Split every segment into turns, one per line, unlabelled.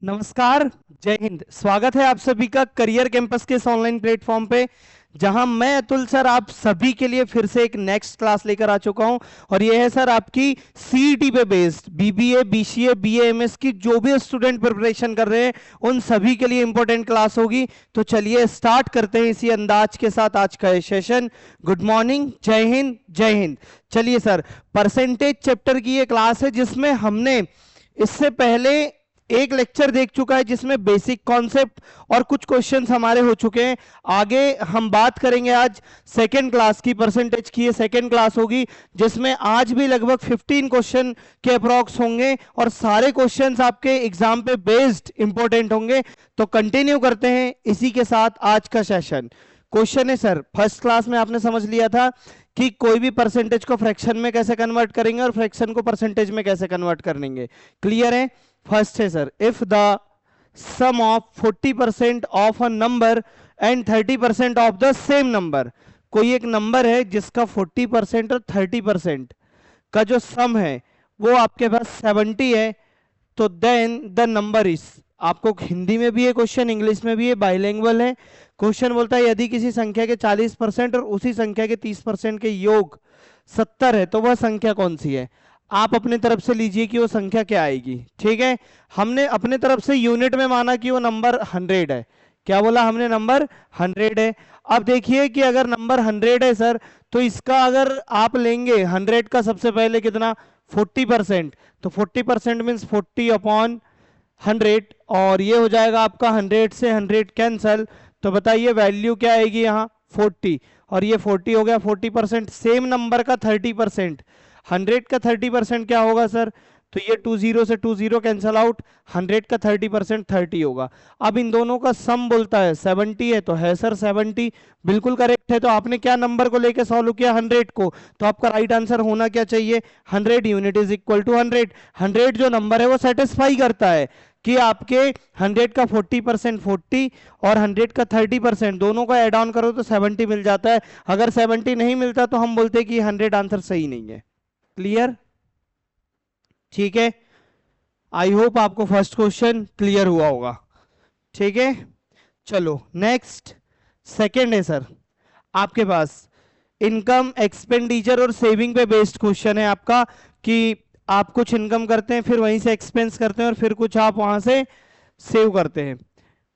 नमस्कार, जय हिंद। स्वागत है आप सभी का करियर कैंपस के इस ऑनलाइन प्लेटफॉर्म पे, जहां मैं अतुल सर आप सभी के लिए फिर से एक नेक्स्ट क्लास लेकर आ चुका हूं। और ये है सर आपकी सीईटी पे बेस्ड बीबीए, बीसीए, बीएएमएस की जो भी स्टूडेंट प्रिपरेशन कर रहे हैं उन सभी के लिए इंपॉर्टेंट क्लास होगी। तो चलिए स्टार्ट करते हैं इसी अंदाज के साथ आज का ये सेशन। गुड मॉर्निंग, जय हिंद, जय हिंद। चलिए सर, परसेंटेज चैप्टर की ये क्लास है जिसमें हमने इससे पहले एक लेक्चर देख चुका है जिसमें बेसिक कॉन्सेप्ट और कुछ क्वेश्चंस हमारे हो चुके हैं। आगे हम बात करेंगे आज सेकेंड क्लास की, परसेंटेज की ये सेकेंड क्लास होगी जिसमें आज भी लगभग 15 क्वेश्चन के अप्रॉक्स होंगे और सारे क्वेश्चंस आपके एग्जाम पे बेस्ड इंपॉर्टेंट होंगे। तो कंटिन्यू करते हैं इसी के साथ आज का सेशन। क्वेश्चन है सर, फर्स्ट क्लास में आपने समझ लिया था कि कोई भी परसेंटेज को फ्रैक्शन में कैसे कन्वर्ट करेंगे और फ्रैक्शन को परसेंटेज में कैसे कन्वर्ट करेंगे। क्लियर है? फर्स्ट है sir, if the sum of 40% of a number and 30% of the same number, कोई एक नंबर है जिसका 40% और 30% का जो सम है वो आपके पास 70 है, तो देन द नंबर इज, आपको हिंदी में भी है क्वेश्चन, इंग्लिश में भी है, बाइलिंगुअल है। क्वेश्चन बोलता है यदि किसी संख्या के 40% और उसी संख्या के 30% के योग 70 है तो वह संख्या कौन सी है। आप अपने तरफ से लीजिए कि वो संख्या क्या आएगी। ठीक है, हमने अपने तरफ से यूनिट में माना कि वो नंबर 100 है। क्या बोला हमने? नंबर 100 है। अब देखिए कि अगर नंबर 100 है सर, तो इसका अगर आप लेंगे 100 का सबसे पहले कितना 40%, तो 40% मीन्स 40/100 और ये हो जाएगा आपका 100 से 100 कैंसल। तो बताइए वैल्यू क्या आएगी यहाँ 40, और ये 40 हो गया 40%। सेम नंबर का 30%, 100 का 30% क्या होगा सर? तो ये 20 से 20 कैंसल आउट, 100 का 30% 30 होगा। अब इन दोनों का सम बोलता है 70 है, तो है सर 70, बिल्कुल करेक्ट है। तो आपने क्या नंबर को लेके सॉल्व किया? 100 को। तो आपका राइट आंसर होना क्या चाहिए? 100 यूनिट इज इक्वल टू 100। 100 जो नंबर है वो सेटिस्फाई करता है कि आपके 100 का 40% 40 और 100 का 30% दोनों का एड ऑन करो तो 70 मिल जाता है। अगर 70 नहीं मिलता तो हम बोलते हैं कि 100 आंसर सही नहीं है। क्लियर? ठीक है, आई होप आपको फर्स्ट क्वेश्चन क्लियर हुआ होगा। ठीक है, चलो नेक्स्ट सेकंड है सर आपके पास इनकम, एक्सपेंडिचर और सेविंग पे बेस्ड क्वेश्चन है आपका, कि आप कुछ इनकम करते हैं फिर वहीं से एक्सपेंस करते हैं और फिर कुछ आप वहां से सेव करते हैं।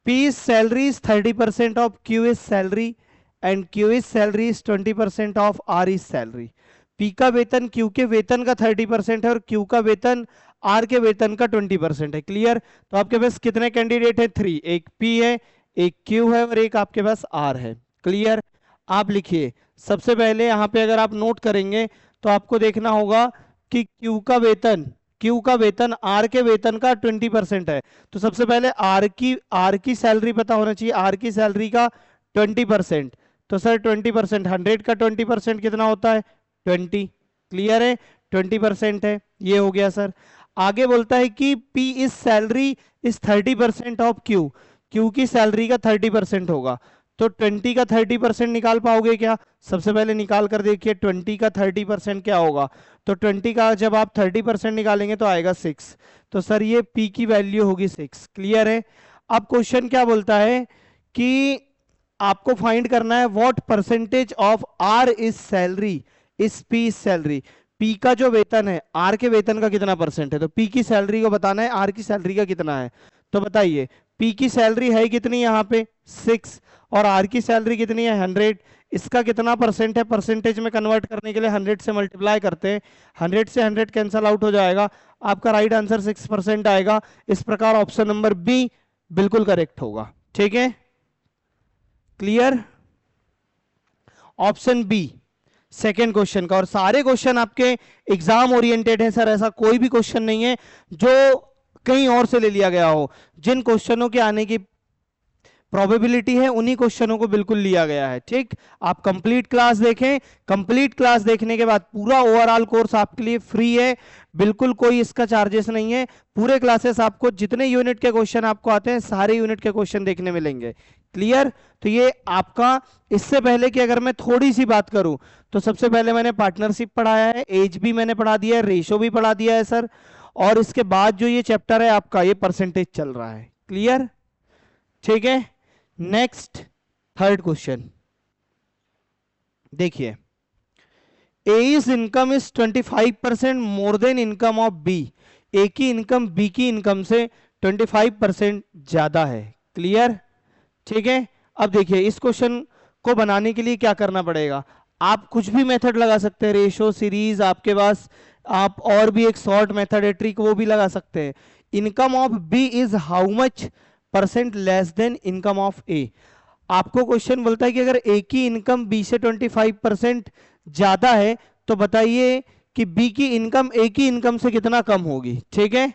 P is salary is 30% of Q is salary and Q is salary is 20% of R is salary। P का वेतन Q के वेतन का 30% है और Q का वेतन R के वेतन का 20% है। क्लियर? तो आपके पास कितने कैंडिडेट है? 3, एक P है, एक Q है और एक आपके पास R है। क्लियर? आप लिखिए सबसे पहले यहाँ पे, अगर आप नोट करेंगे तो आपको देखना होगा कि Q का वेतन R के वेतन का 20% है। तो सबसे पहले R की सैलरी पता होना चाहिए, R की सैलरी का 20%। तो सर 20%, 100 का 20% कितना होता है? 20। क्लियर है? 20% है, ये हो गया सर। आगे बोलता है कि P is salary is 30% of Q, Q की सैलरी का 30% होगा। तो 20 का 30% निकाल पाओगे क्या? सबसे पहले निकाल कर देखिए 20 का 30% क्या होगा। तो 20 का जब आप 30% निकालेंगे तो आएगा 6। तो सर ये P की वैल्यू होगी 6। क्लियर है? अब क्वेश्चन क्या बोलता है कि आपको फाइंड करना है what percentage of R is salary is P is salary. P का जो वेतन है R के वेतन का कितना परसेंट है, तो P की सैलरी को बताना है R की सैलरी का कितना है। तो बताइए P की सैलरी है कितनी यहाँ पे 6 और R की सैलरी कितनी है 100। इसका कितना परसेंट है? परसेंटेज में कन्वर्ट करने के लिए 100 से मल्टीप्लाई करते हैं, 100 से 100 कैंसल आउट हो जाएगा, आपका राइट आंसर 6% आएगा। इस प्रकार ऑप्शन नंबर बी बिल्कुल करेक्ट होगा। ठीक है, clear? Option B second question का। और सारे क्वेश्चन आपके एग्जाम ओरिएंटेड है सर, ऐसा कोई भी क्वेश्चन नहीं है जो कहीं और से ले लिया गया हो। जिन क्वेश्चनों के आने की प्रोबेबिलिटी है उन्हीं क्वेश्चनों को बिल्कुल लिया गया है। ठीक, आप कंप्लीट क्लास देखें, कंप्लीट क्लास देखने के बाद पूरा ओवरऑल कोर्स आपके लिए फ्री है, बिल्कुल कोई इसका चार्जेस नहीं है। पूरे क्लासेस आपको जितने यूनिट के क्वेश्चन आपको आते हैं सारे यूनिट के क्वेश्चन देखने मिलेंगे। क्लियर? तो ये आपका, इससे पहले कि अगर मैं थोड़ी सी बात करूं तो सबसे पहले मैंने पार्टनरशिप पढ़ाया है, एज भी मैंने पढ़ा दिया है, रेशो भी पढ़ा दिया है सर, और इसके बाद जो ये चैप्टर है आपका, ये परसेंटेज चल रहा है। क्लियर? ठीक है। नेक्स्ट थर्ड क्वेश्चन देखिए, A's income is 25% more then income of B। ए की इनकम बी की इनकम से 25% ज्यादा है। क्लियर? ठीक है। अब देखिए, इस क्वेश्चन को बनाने के लिए क्या करना पड़ेगा, आप कुछ भी मेथड लगा सकते हैं, रेशो, सीरीज, आपके पास आप और भी एक शॉर्ट मेथड है, ट्रिक, वो भी लगा सकते हैं। Income of B is how much percent less than income of A. आपको क्वेश्चन बोलता है कि अगर ए की इनकम बी से 25% ज्यादा है तो बताइए कि बी की इनकम ए की इनकम से कितना कम होगी। ठीक है,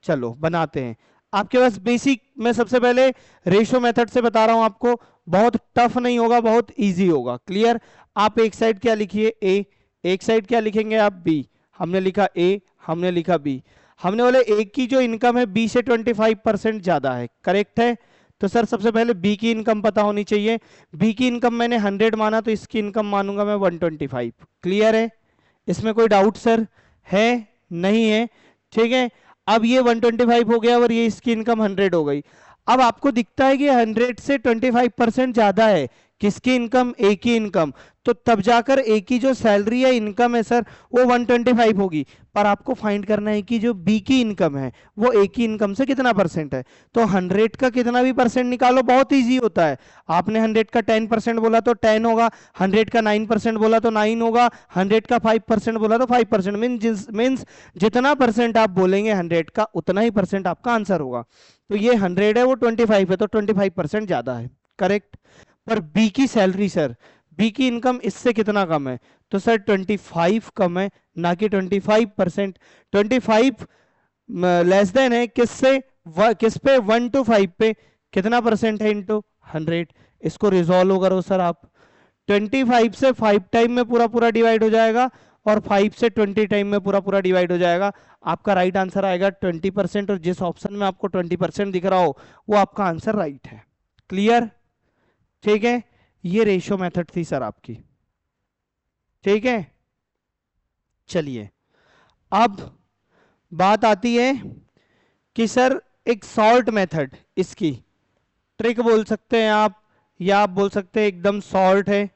चलो बनाते हैं। आपके पास बेसिक, मैं सबसे पहले रेशो मेथड से बता रहा हूं आपको, बहुत टफ नहीं होगा, बहुत इजी होगा। क्लियर? आप एक साइड क्या लिखिए ए, एक साइड क्या लिखेंगे आप बी। हमने लिखा ए, हमने लिखा बी। हमने बोले ए की जो इनकम है बी से 25% ज्यादा है। करेक्ट है? तो सर सबसे पहले बी की इनकम पता होनी चाहिए। बी की इनकम मैंने 100 माना तो इसकी इनकम मानूंगा मैं 125। क्लियर है? इसमें कोई डाउट सर है? नहीं है? ठीक है। अब ये 125 हो गया और ये इसकी इनकम 100 हो गई। अब आपको दिखता है कि 100 से 25% ज्यादा है किसकी इनकम, ए की इनकम, तो तब जाकर ए की जो सैलरी है, इनकम है सर, वो 125 होगी। पर आपको फाइंड करना है कि जो बी की इनकम है वो ए की इनकम से कितना परसेंट है। तो 100 का कितना भी परसेंट निकालो, बहुत इजी होता है। आपने 100 का 10% बोला तो 10 होगा, 100 का 9% बोला तो 9 होगा, 100 का 5% बोला तो 5%। मीन्स जितना परसेंट आप बोलेंगे 100 का, उतना ही परसेंट आपका आंसर होगा। तो ये 100 है, वो 25 है, तो 25% ज्यादा है। करेक्ट? पर बी की सैलरी सर, बी की इनकम इससे कितना कम है, तो सर 25 कम है, ना कि 25%। 25 लेस देन है किससे, किस पे, 1 to 5 पे। कितना परसेंट है इंटू 100। इसको रिजॉल्व करो सर आप। 25 से 5 टाइम में पूरा पूरा डिवाइड हो जाएगा और 5 से 20 टाइम में पूरा पूरा डिवाइड हो जाएगा। आपका राइट आंसर आएगा 20%, और जिस ऑप्शन में आपको 20% दिख रहा हो वो आपका आंसर राइट है। क्लियर? ठीक है, ये रेशियो मेथड थी सर आपकी। ठीक है, चलिए अब बात आती है कि सर एक सॉर्ट मेथड, इसकी ट्रिक बोल सकते हैं आप, या आप बोल सकते हैं एकदम सॉर्ट है।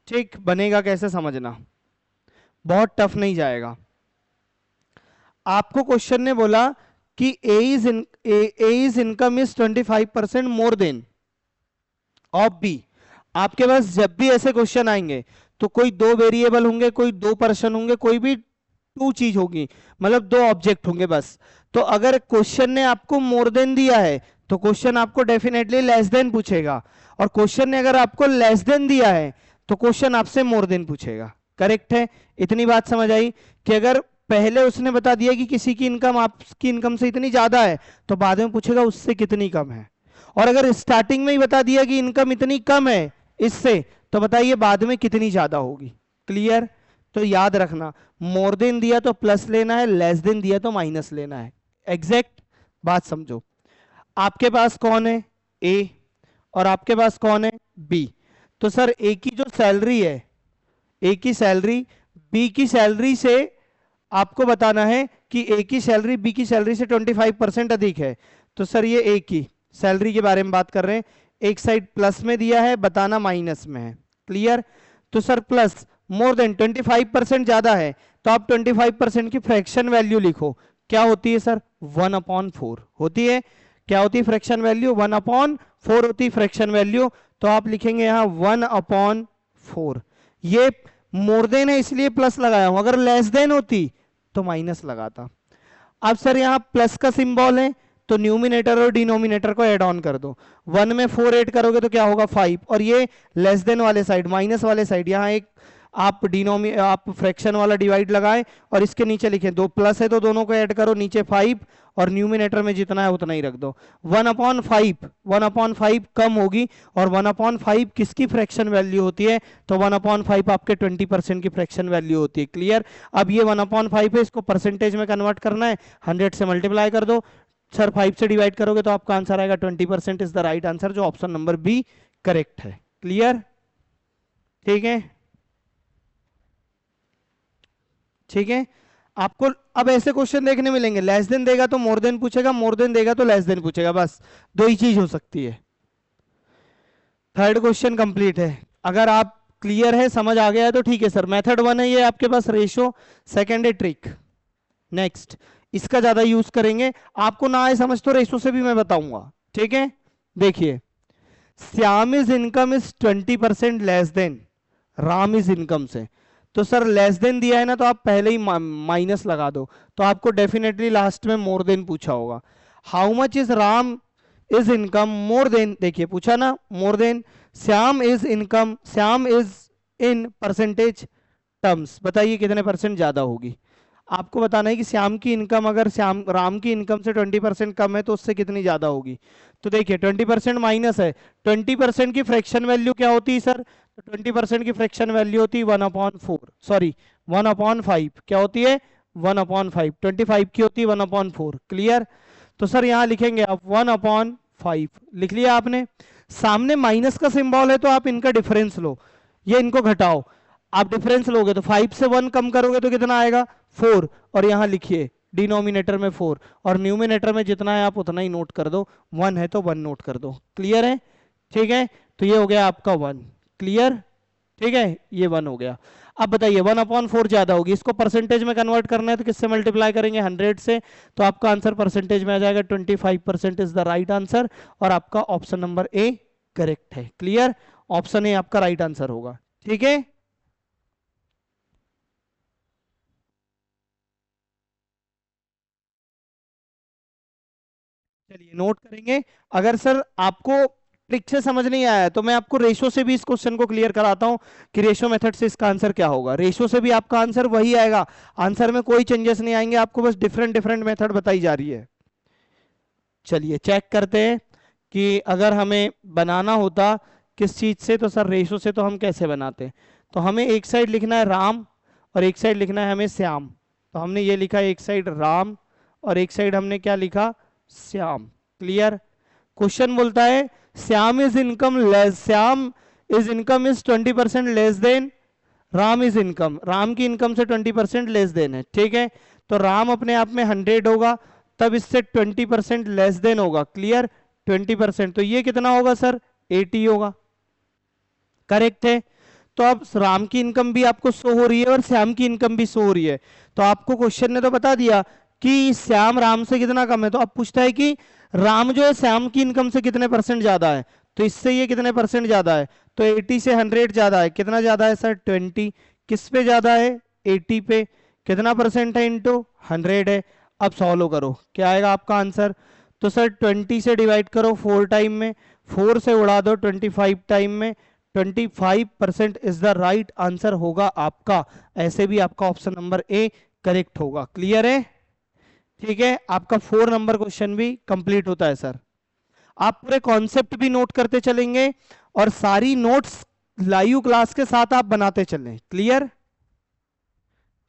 ठीक, बनेगा कैसे समझना, बहुत टफ नहीं जाएगा। आपको क्वेश्चन ने बोला कि A is income is 25% more than of B. आपके पास जब भी ऐसे क्वेश्चन आएंगे तो कोई दो वेरिएबल होंगे, कोई दो पर्सन होंगे, कोई भी टू चीज होगी, मतलब दो ऑब्जेक्ट होंगे बस। तो अगर क्वेश्चन ने आपको मोर देन दिया है तो क्वेश्चन आपको डेफिनेटली लेस देन पूछेगा, और क्वेश्चन ने अगर आपको लेस देन दिया है तो क्वेश्चन आपसे मोर देन पूछेगा। करेक्ट है? इतनी बात समझ आई कि अगर पहले उसने बता दिया कि किसी की इनकम आपकी इनकम से इतनी ज्यादा है तो बाद में पूछेगा उससे कितनी कम है, और अगर स्टार्टिंग में ही बता दिया कि इनकम इतनी कम है इससे, तो बताइए बाद में कितनी ज्यादा होगी। क्लियर? तो याद रखना, मोर देन दिया तो प्लस लेना है, लेस देन दिया तो माइनस लेना है। एग्जैक्ट बात समझो। आपके पास कौन है, ए, और आपके पास कौन है, बी। तो सर ए की जो सैलरी है, ए की सैलरी बी की सैलरी से आपको बताना है कि ए की सैलरी बी की सैलरी से 25% अधिक है। तो सर ये ए की सैलरी के बारे में बात कर रहे हैं, एक साइड प्लस में दिया है, बताना माइनस में है। क्लियर? तो सर प्लस मोर देन 25% ज्यादा है, तो आप 25% की फ्रैक्शन वैल्यू लिखो। क्या होती है सर, 1/4 होती है। क्या होती है फ्रैक्शन वैल्यू, 1/4 होती है फ्रैक्शन वैल्यू। तो आप लिखेंगे यहां 1/4। ये मोर देन है इसलिए प्लस लगाया हूं, अगर लेस देन होती तो माइनस लगाता। अब सर यहां प्लस का सिंबल है तो न्यूमिनेटर और डिनोमिनेटर को ऐड ऑन कर दो। 1 में 4 ऐड करोगे तो क्या होगा 5, और ये लेस देन वाले साइड, माइनस वाले साइड, यहाँ एक आप फ्रैक्शन वाला डिवाइड लगाएं और इसके नीचे लिखें, दो प्लस है तो दोनों को ऐड करो, नीचे 5 और न्यूमिनेटर में जितना है उतना ही रख दो। 1/5 कम होगी, और 1/5 किसकी फ्रैक्शन वैल्यू होती है, तो 1/5 आपके 20% की फ्रैक्शन वैल्यू होती है। क्लियर? अब ये 1/5 है, इसको परसेंटेज में कन्वर्ट करना है, 100 से मल्टीप्लाई कर दो। सर 5 से डिवाइड करोगे तो आपका आंसर आएगा 20% इज द राइट आंसर, जो ऑप्शन नंबर बी करेक्ट है। क्लियर? ठीक है, ठीक है। आपको अब ऐसे क्वेश्चन देखने मिलेंगे, लेस देन देगा तो मोर देन पूछेगा, मोर देन देगा तो लेस देन पूछेगा, बस दो ही चीज हो सकती है। थर्ड क्वेश्चन कंप्लीट है। अगर आप क्लियर है, समझ आ गया है तो ठीक है सर। मेथड 1 है ये आपके पास रेशो, सेकंड है ट्रिक। नेक्स्ट, इसका ज्यादा यूज करेंगे, आपको ना आए समझ तो रेशो से भी मैं बताऊंगा, ठीक है। देखिए, Shyam is income is 20% less than Ram is income से। तो सर लेस देन दिया है ना, तो आप पहले ही माइनस लगा दो, तो आपको डेफिनेटली लास्ट में मोर देन पूछा होगा। How much is Ram is income more than, देखिए पूछा ना more than. Shyam is income, Shyam is in percentage terms, बताइए कितने परसेंट ज्यादा होगी। आपको बताना है कि श्याम की इनकम अगर श्याम राम की इनकम से 20% कम है तो उससे कितनी ज्यादा होगी। तो देखिए 20% माइनस है, 20% की फ्रैक्शन वैल्यू क्या होती है सर, तो 20% की फ्रैक्शन वैल्यू होती है 1/4, सॉरी 1/5, क्या होती है 1/5, 25 की होती है 1/4, क्लियर। तो सर यहां लिखेंगे आप 1/5, लिख लिया आपने। सामने माइनस का सिंबल है तो आप इनका डिफरेंस लो, ये इनको घटाओ। आप डिफरेंस लोगे तो 5 से 1 कम करोगे तो कितना आएगा 4, और यहां लिखिए डिनोमिनेटर में 4 और न्यूमिनेटर में जितना है आप उतना ही नोट कर दो, 1 है तो 1 नोट कर दो, क्लियर है। ठीक है, तो ये हो गया आपका 1, क्लियर, ठीक है, ये 1 हो गया। अब बताइए 1/4 ज्यादा होगी, इसको परसेंटेज में कन्वर्ट करना है तो किससे मल्टीप्लाई करेंगे 100 से, तो आपका आंसर परसेंटेज में आ जाएगा 25% इज द राइट आंसर, और आपका ऑप्शन नंबर ए करेक्ट है, क्लियर। ऑप्शन ए आपका राइट आंसर होगा, ठीक है। चलिए नोट करेंगे। अगर सर आपको ट्रिक से समझ नहीं आया तो मैं आपको रेशो से भी इस क्वेश्चन को क्लियर कराता हूं कि रेशो मेथड से इसका आंसर क्या होगा। रेशो से भी आपका आंसर वही आएगा, आंसर में कोई चेंजेस नहीं आएंगे, आपको बस डिफरेंट डिफरेंट मेथड बताई जा रही है। चलिए चेक करते हैं कि अगर हमें बनाना होता किस चीज से, तो सर रेशो से तो हम कैसे बनाते। तो हमें एक साइड लिखना है राम और एक साइड लिखना है हमें श्याम। तो हमने ये लिखा एक साइड राम और एक साइड हमने क्या लिखा श्याम, क्लियर। क्वेश्चन बोलता है Shyam is income less, Shyam is income is 20% less than Ram is income, Ram की इनकम से 20% लेस देन है, ठीक है। तो राम अपने आप में 100 होगा, तब इससे 20% लेस देन होगा, क्लियर, 20%, तो ये कितना होगा सर 80 होगा, करेक्ट है। तो अब राम की इनकम भी आपको शो हो रही है और श्याम की इनकम भी शो हो रही है, तो आपको क्वेश्चन ने तो बता दिया कि श्याम राम से कितना कम है, तो अब पूछता है कि राम जो है श्याम की इनकम से कितने परसेंट ज्यादा है, तो इससे ये कितने परसेंट ज्यादा है, तो 80 से 100 ज्यादा है, कितना ज्यादा है सर 20, किस पे ज्यादा है 80 पे, कितना परसेंट है इंटू 100 है। अब सॉल्व करो, क्या आएगा आपका आंसर, तो सर 20 से डिवाइड करो 4 टाइम में, 4 से उड़ा दो 25 टाइम में, 25% इज द राइट आंसर होगा आपका। ऐसे भी आपका ऑप्शन नंबर ए करेक्ट होगा, क्लियर है, ठीक है। आपका 4 नंबर क्वेश्चन भी कंप्लीट होता है सर। आप पूरे कॉन्सेप्ट भी नोट करते चलेंगे और सारी नोट्स लाइव क्लास के साथ आप बनाते चलें, क्लियर,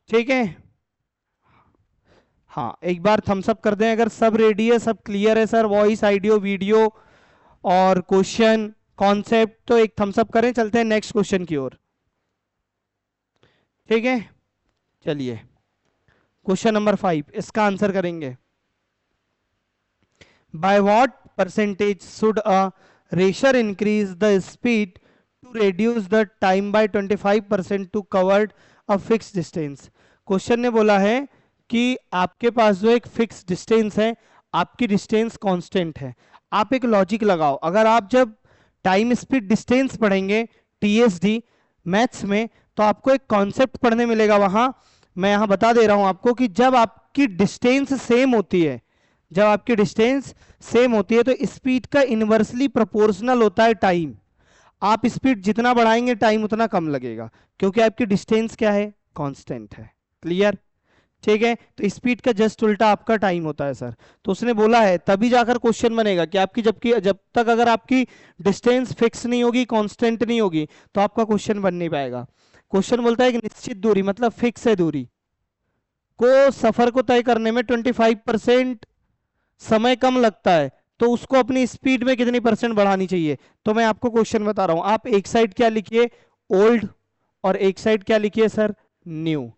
ठीक है। हाँ एक बार थम्स अप कर दें अगर सब रेडी है, सब क्लियर है सर, वॉइस आइडियो वीडियो और क्वेश्चन कॉन्सेप्ट, तो एक थम्स अप करें, चलते हैं नेक्स्ट क्वेश्चन की ओर, ठीक है। चलिए क्वेश्चन नंबर 5, इसका आंसर करेंगे। By what percentage should a racer increase the speed to reduce the time by 25% to covered a fix distance. Question ने बोला है कि आपके पास जो एक फिक्स डिस्टेंस है, आपकी डिस्टेंस कांस्टेंट है। आप एक लॉजिक लगाओ, अगर आप जब टाइम स्पीड डिस्टेंस पढ़ेंगे टीएसडी मैथ्स में, तो आपको एक कॉन्सेप्ट पढ़ने मिलेगा वहां, मैं यहां बता दे रहा हूं आपको कि जब आपकी डिस्टेंस सेम होती है, जब आपकी डिस्टेंस सेम होती है तो स्पीड का इनवर्सली प्रोपोर्शनल होता है टाइम। आप स्पीड जितना बढ़ाएंगे टाइम उतना कम लगेगा, क्योंकि आपकी डिस्टेंस क्या है कांस्टेंट है, क्लियर, ठीक है। तो स्पीड का जस्ट उल्टा आपका टाइम होता है सर। तो उसने बोला है तभी जाकर क्वेश्चन बनेगा कि आपकी जब तक अगर आपकी डिस्टेंस फिक्स नहीं होगी, कांस्टेंट नहीं होगी, तो आपका क्वेश्चन बन नहीं पाएगा। क्वेश्चन बोलता है कि निश्चित दूरी मतलब फिक्स है दूरी को सफर को तय करने में 25% समय कम लगता है, तो उसको अपनी स्पीड में कितनी परसेंट बढ़ानी चाहिए। तो मैं आपको क्वेश्चन बता रहा हूं, आप एक साइड क्या लिखिए ओल्ड और एक साइड क्या लिखिए सर न्यू।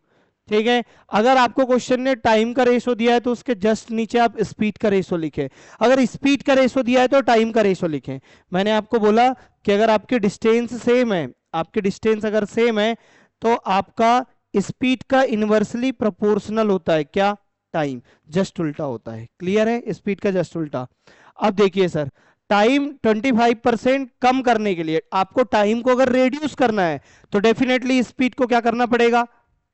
ठीक है। अगर आपको क्वेश्चन ने टाइम का रेशो दिया है तो उसके जस्ट नीचे आप स्पीड का रेशो लिखें। अगर स्पीड का रेशो दिया है तो टाइम का रेशो लिखें। मैंने आपको बोला कि अगर आपकी डिस्टेंस सेम है, आपकी डिस्टेंस अगर सेम है तो आपका स्पीड का इनवर्सली प्रोपोर्शनल होता है क्या? टाइम। जस्ट उल्टा होता है। क्लियर है? स्पीड का जस्ट उल्टा। अब देखिए सर, टाइम 25% कम करने के लिए आपको टाइम को अगर रिड्यूस करना है तो डेफिनेटली स्पीड को क्या करना पड़ेगा?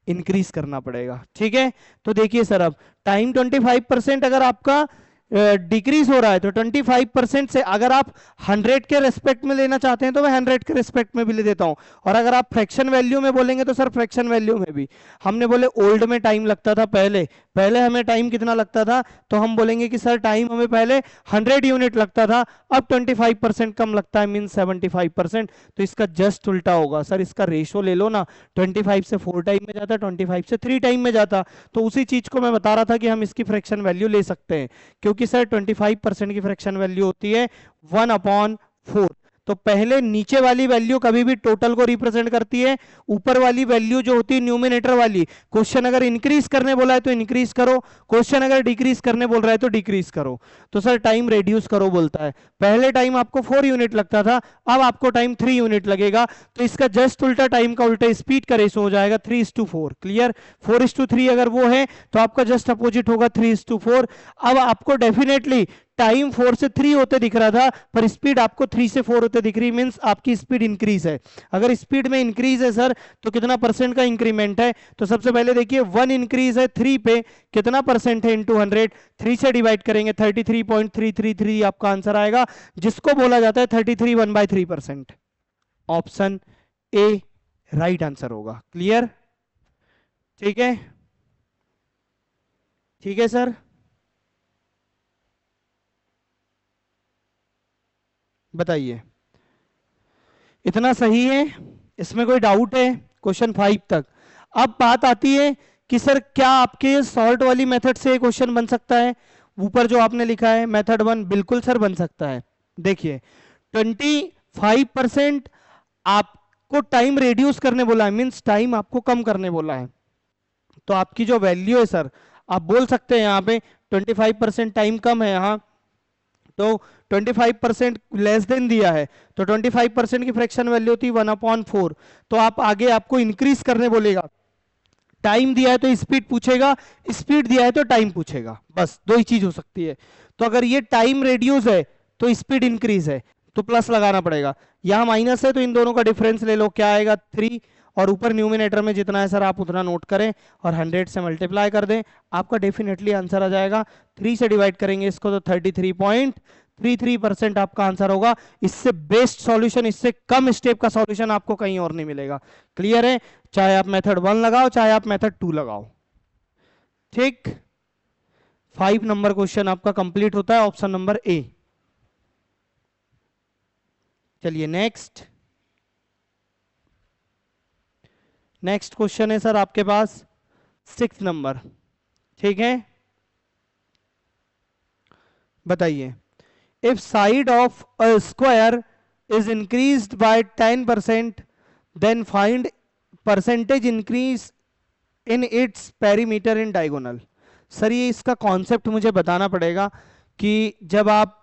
इंक्रीज करना पड़ेगा। ठीक है। तो देखिए सर, अब टाइम 25% अगर आपका डिक्रीज हो रहा है तो 25% से अगर आप 100 के रेस्पेक्ट में लेना चाहते हैं तो मैं 100 के रेस्पेक्ट में भी ले देता हूं। और अगर आप फ्रैक्शन वैल्यू में बोलेंगे तो सर फ्रैक्शन वैल्यू में भी। हमने बोले ओल्ड में टाइम लगता था पहले, पहले हमें टाइम कितना लगता था, तो हम बोलेंगे कि सर टाइम हमें पहले 100 यूनिट लगता था, अब 25% कम लगता है, मीन 75%। तो इसका जस्ट उल्टा होगा सर। इसका रेशो ले लो ना, 25 से 4 टाइम में जाता, 25 से 3 टाइम में जाता। तो उसी चीज को मैं बता रहा था कि हम इसकी फ्रैक्शन वैल्यू ले सकते हैं, क्योंकि सर 25% की फ्रैक्शन वैल्यू होती है 1/4। तो पहले नीचे वाली वैल्यू कभी भी टोटल को रिप्रेजेंट करती है, ऊपर वाली वैल्यू जो होती है न्यूमिनेटर वाली, क्वेश्चन अगर इंक्रीज करने बोला है तो इंक्रीज करो, क्वेश्चन अगर डिक्रीज करने बोल रहा है तो डिक्रीज करो। तो सर टाइम रिड्यूस करो बोलता है। पहले टाइम आपको 4 यूनिट लगता था, अब आपको टाइम 3 यूनिट लगेगा। तो इसका जस्ट उल्टा टाइम का उल्टा स्पीड का रेशो हो जाएगा 3:4। क्लियर? 4:3 अगर वो है तो आपका जस्ट अपोजिट होगा 3:4। अब आपको डेफिनेटली टाइम 4 से 3 होते दिख रहा था, पर स्पीड आपको 3 से 4 होते दिख रही, मींस आपकी स्पीड इंक्रीज है। अगर स्पीड में इंक्रीज है सर तो कितना परसेंट का इंक्रीमेंट है? तो सबसे पहले देखिए 1 इंक्रीज है 3 पे, कितना परसेंट है इनटू 100, 3 से डिवाइड करेंगे 33.333 आपका आंसर आएगा, जिसको बोला जाता है 33 1/3%। ऑप्शन ए राइट आंसर होगा। क्लियर? ठीक है, ठीक है सर, बताइए इतना सही है? इसमें कोई डाउट है? क्वेश्चन 5 तक। अब बात आती है कि सर क्या आपके सॉल्ट वाली मेथड से क्वेश्चन बन सकता है? ऊपर जो आपने लिखा है मेथड 1, बिल्कुल सर बन सकता है। देखिए 25% आपको टाइम रिड्यूस करने बोला है, मींस टाइम आपको कम करने बोला है। तो आपकी जो वैल्यू है सर, आप बोल सकते हैं यहाँ पे 25% टाइम कम है यहाँ, तो 25% लेस देन दिया है, तो 25% की फ्रैक्शन वैल्यू होती है 1/4। तो आप आगे आपको इंक्रीज करने बोलेगा, टाइम दिया है तो स्पीड पूछेगा, स्पीड दिया है तो टाइम पूछेगा, बस दो ही चीज हो सकती है। तो अगर ये टाइम रिड्यूस है तो स्पीड इंक्रीज है, तो प्लस लगाना पड़ेगा। यहां माइनस है तो इन दोनों का डिफरेंस ले लो, क्या आएगा 3, और ऊपर न्यूमिनेटर में जितना है सर आप उतना नोट करें और 100 से मल्टीप्लाई कर दें, आपका डेफिनेटली आंसर आ जाएगा। 3 से डिवाइड करेंगे इसको तो 33.33% आपका आंसर होगा। इससे बेस्ट सॉल्यूशन, इससे कम स्टेप का सॉल्यूशन आपको कहीं और नहीं मिलेगा। क्लियर है? चाहे आप मेथड 1 लगाओ चाहे आप मेथड 2 लगाओ। ठीक, 5 नंबर क्वेश्चन आपका कंप्लीट होता है, ऑप्शन नंबर ए। चलिए नेक्स्ट, नेक्स्ट क्वेश्चन है सर आपके पास 6 नंबर। ठीक है, बताइए if side of a square is increased by 10% then find percentage increase in its perimeter in diagonal. Sir ये इसका कॉन्सेप्ट मुझे बताना पड़ेगा कि जब आप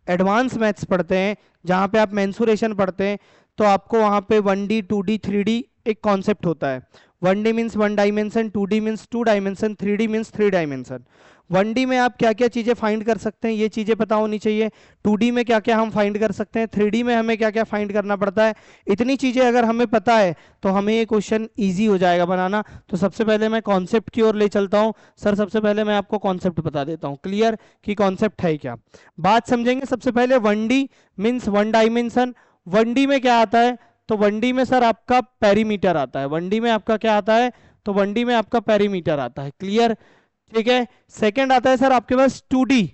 एडवांस मैथ्स पढ़ते हैं, जहां पे आप मेंसुरेशन पढ़ते हैं, तो आपको वहां पे 1D 2D 3D एक कॉन्सेप्ट होता है। 1D means 1 dimension, 2D means 2 dimension, 3D means 3 dimension. 1D में आप क्या क्या चीजें फाइंड कर सकते हैं, ये चीजें पता होनी चाहिए। 2D में क्या क्या हम फाइंड कर सकते हैं, 3D में हमें क्या क्या फाइंड करना पड़ता है। इतनी चीजें अगर हमें पता है तो हमें ये क्वेश्चन ईजी हो जाएगा बनाना। तो सबसे पहले मैं कॉन्सेप्ट की ओर ले चलता हूँ। सर सबसे पहले मैं आपको कॉन्सेप्ट बता देता हूँ, क्लियर कि कॉन्सेप्ट है क्या, बात समझेंगे। सबसे पहले 1D मीन्स 1 डायमेंशन। 1D में क्या आता है, तो 1D में सर आपका पेरीमीटर आता है। 1D में आपका क्या आता है, तो 1D में आपका पेरीमीटर आता है। क्लियर? ठीक है। सेकंड आता है सर आपके पास 2D।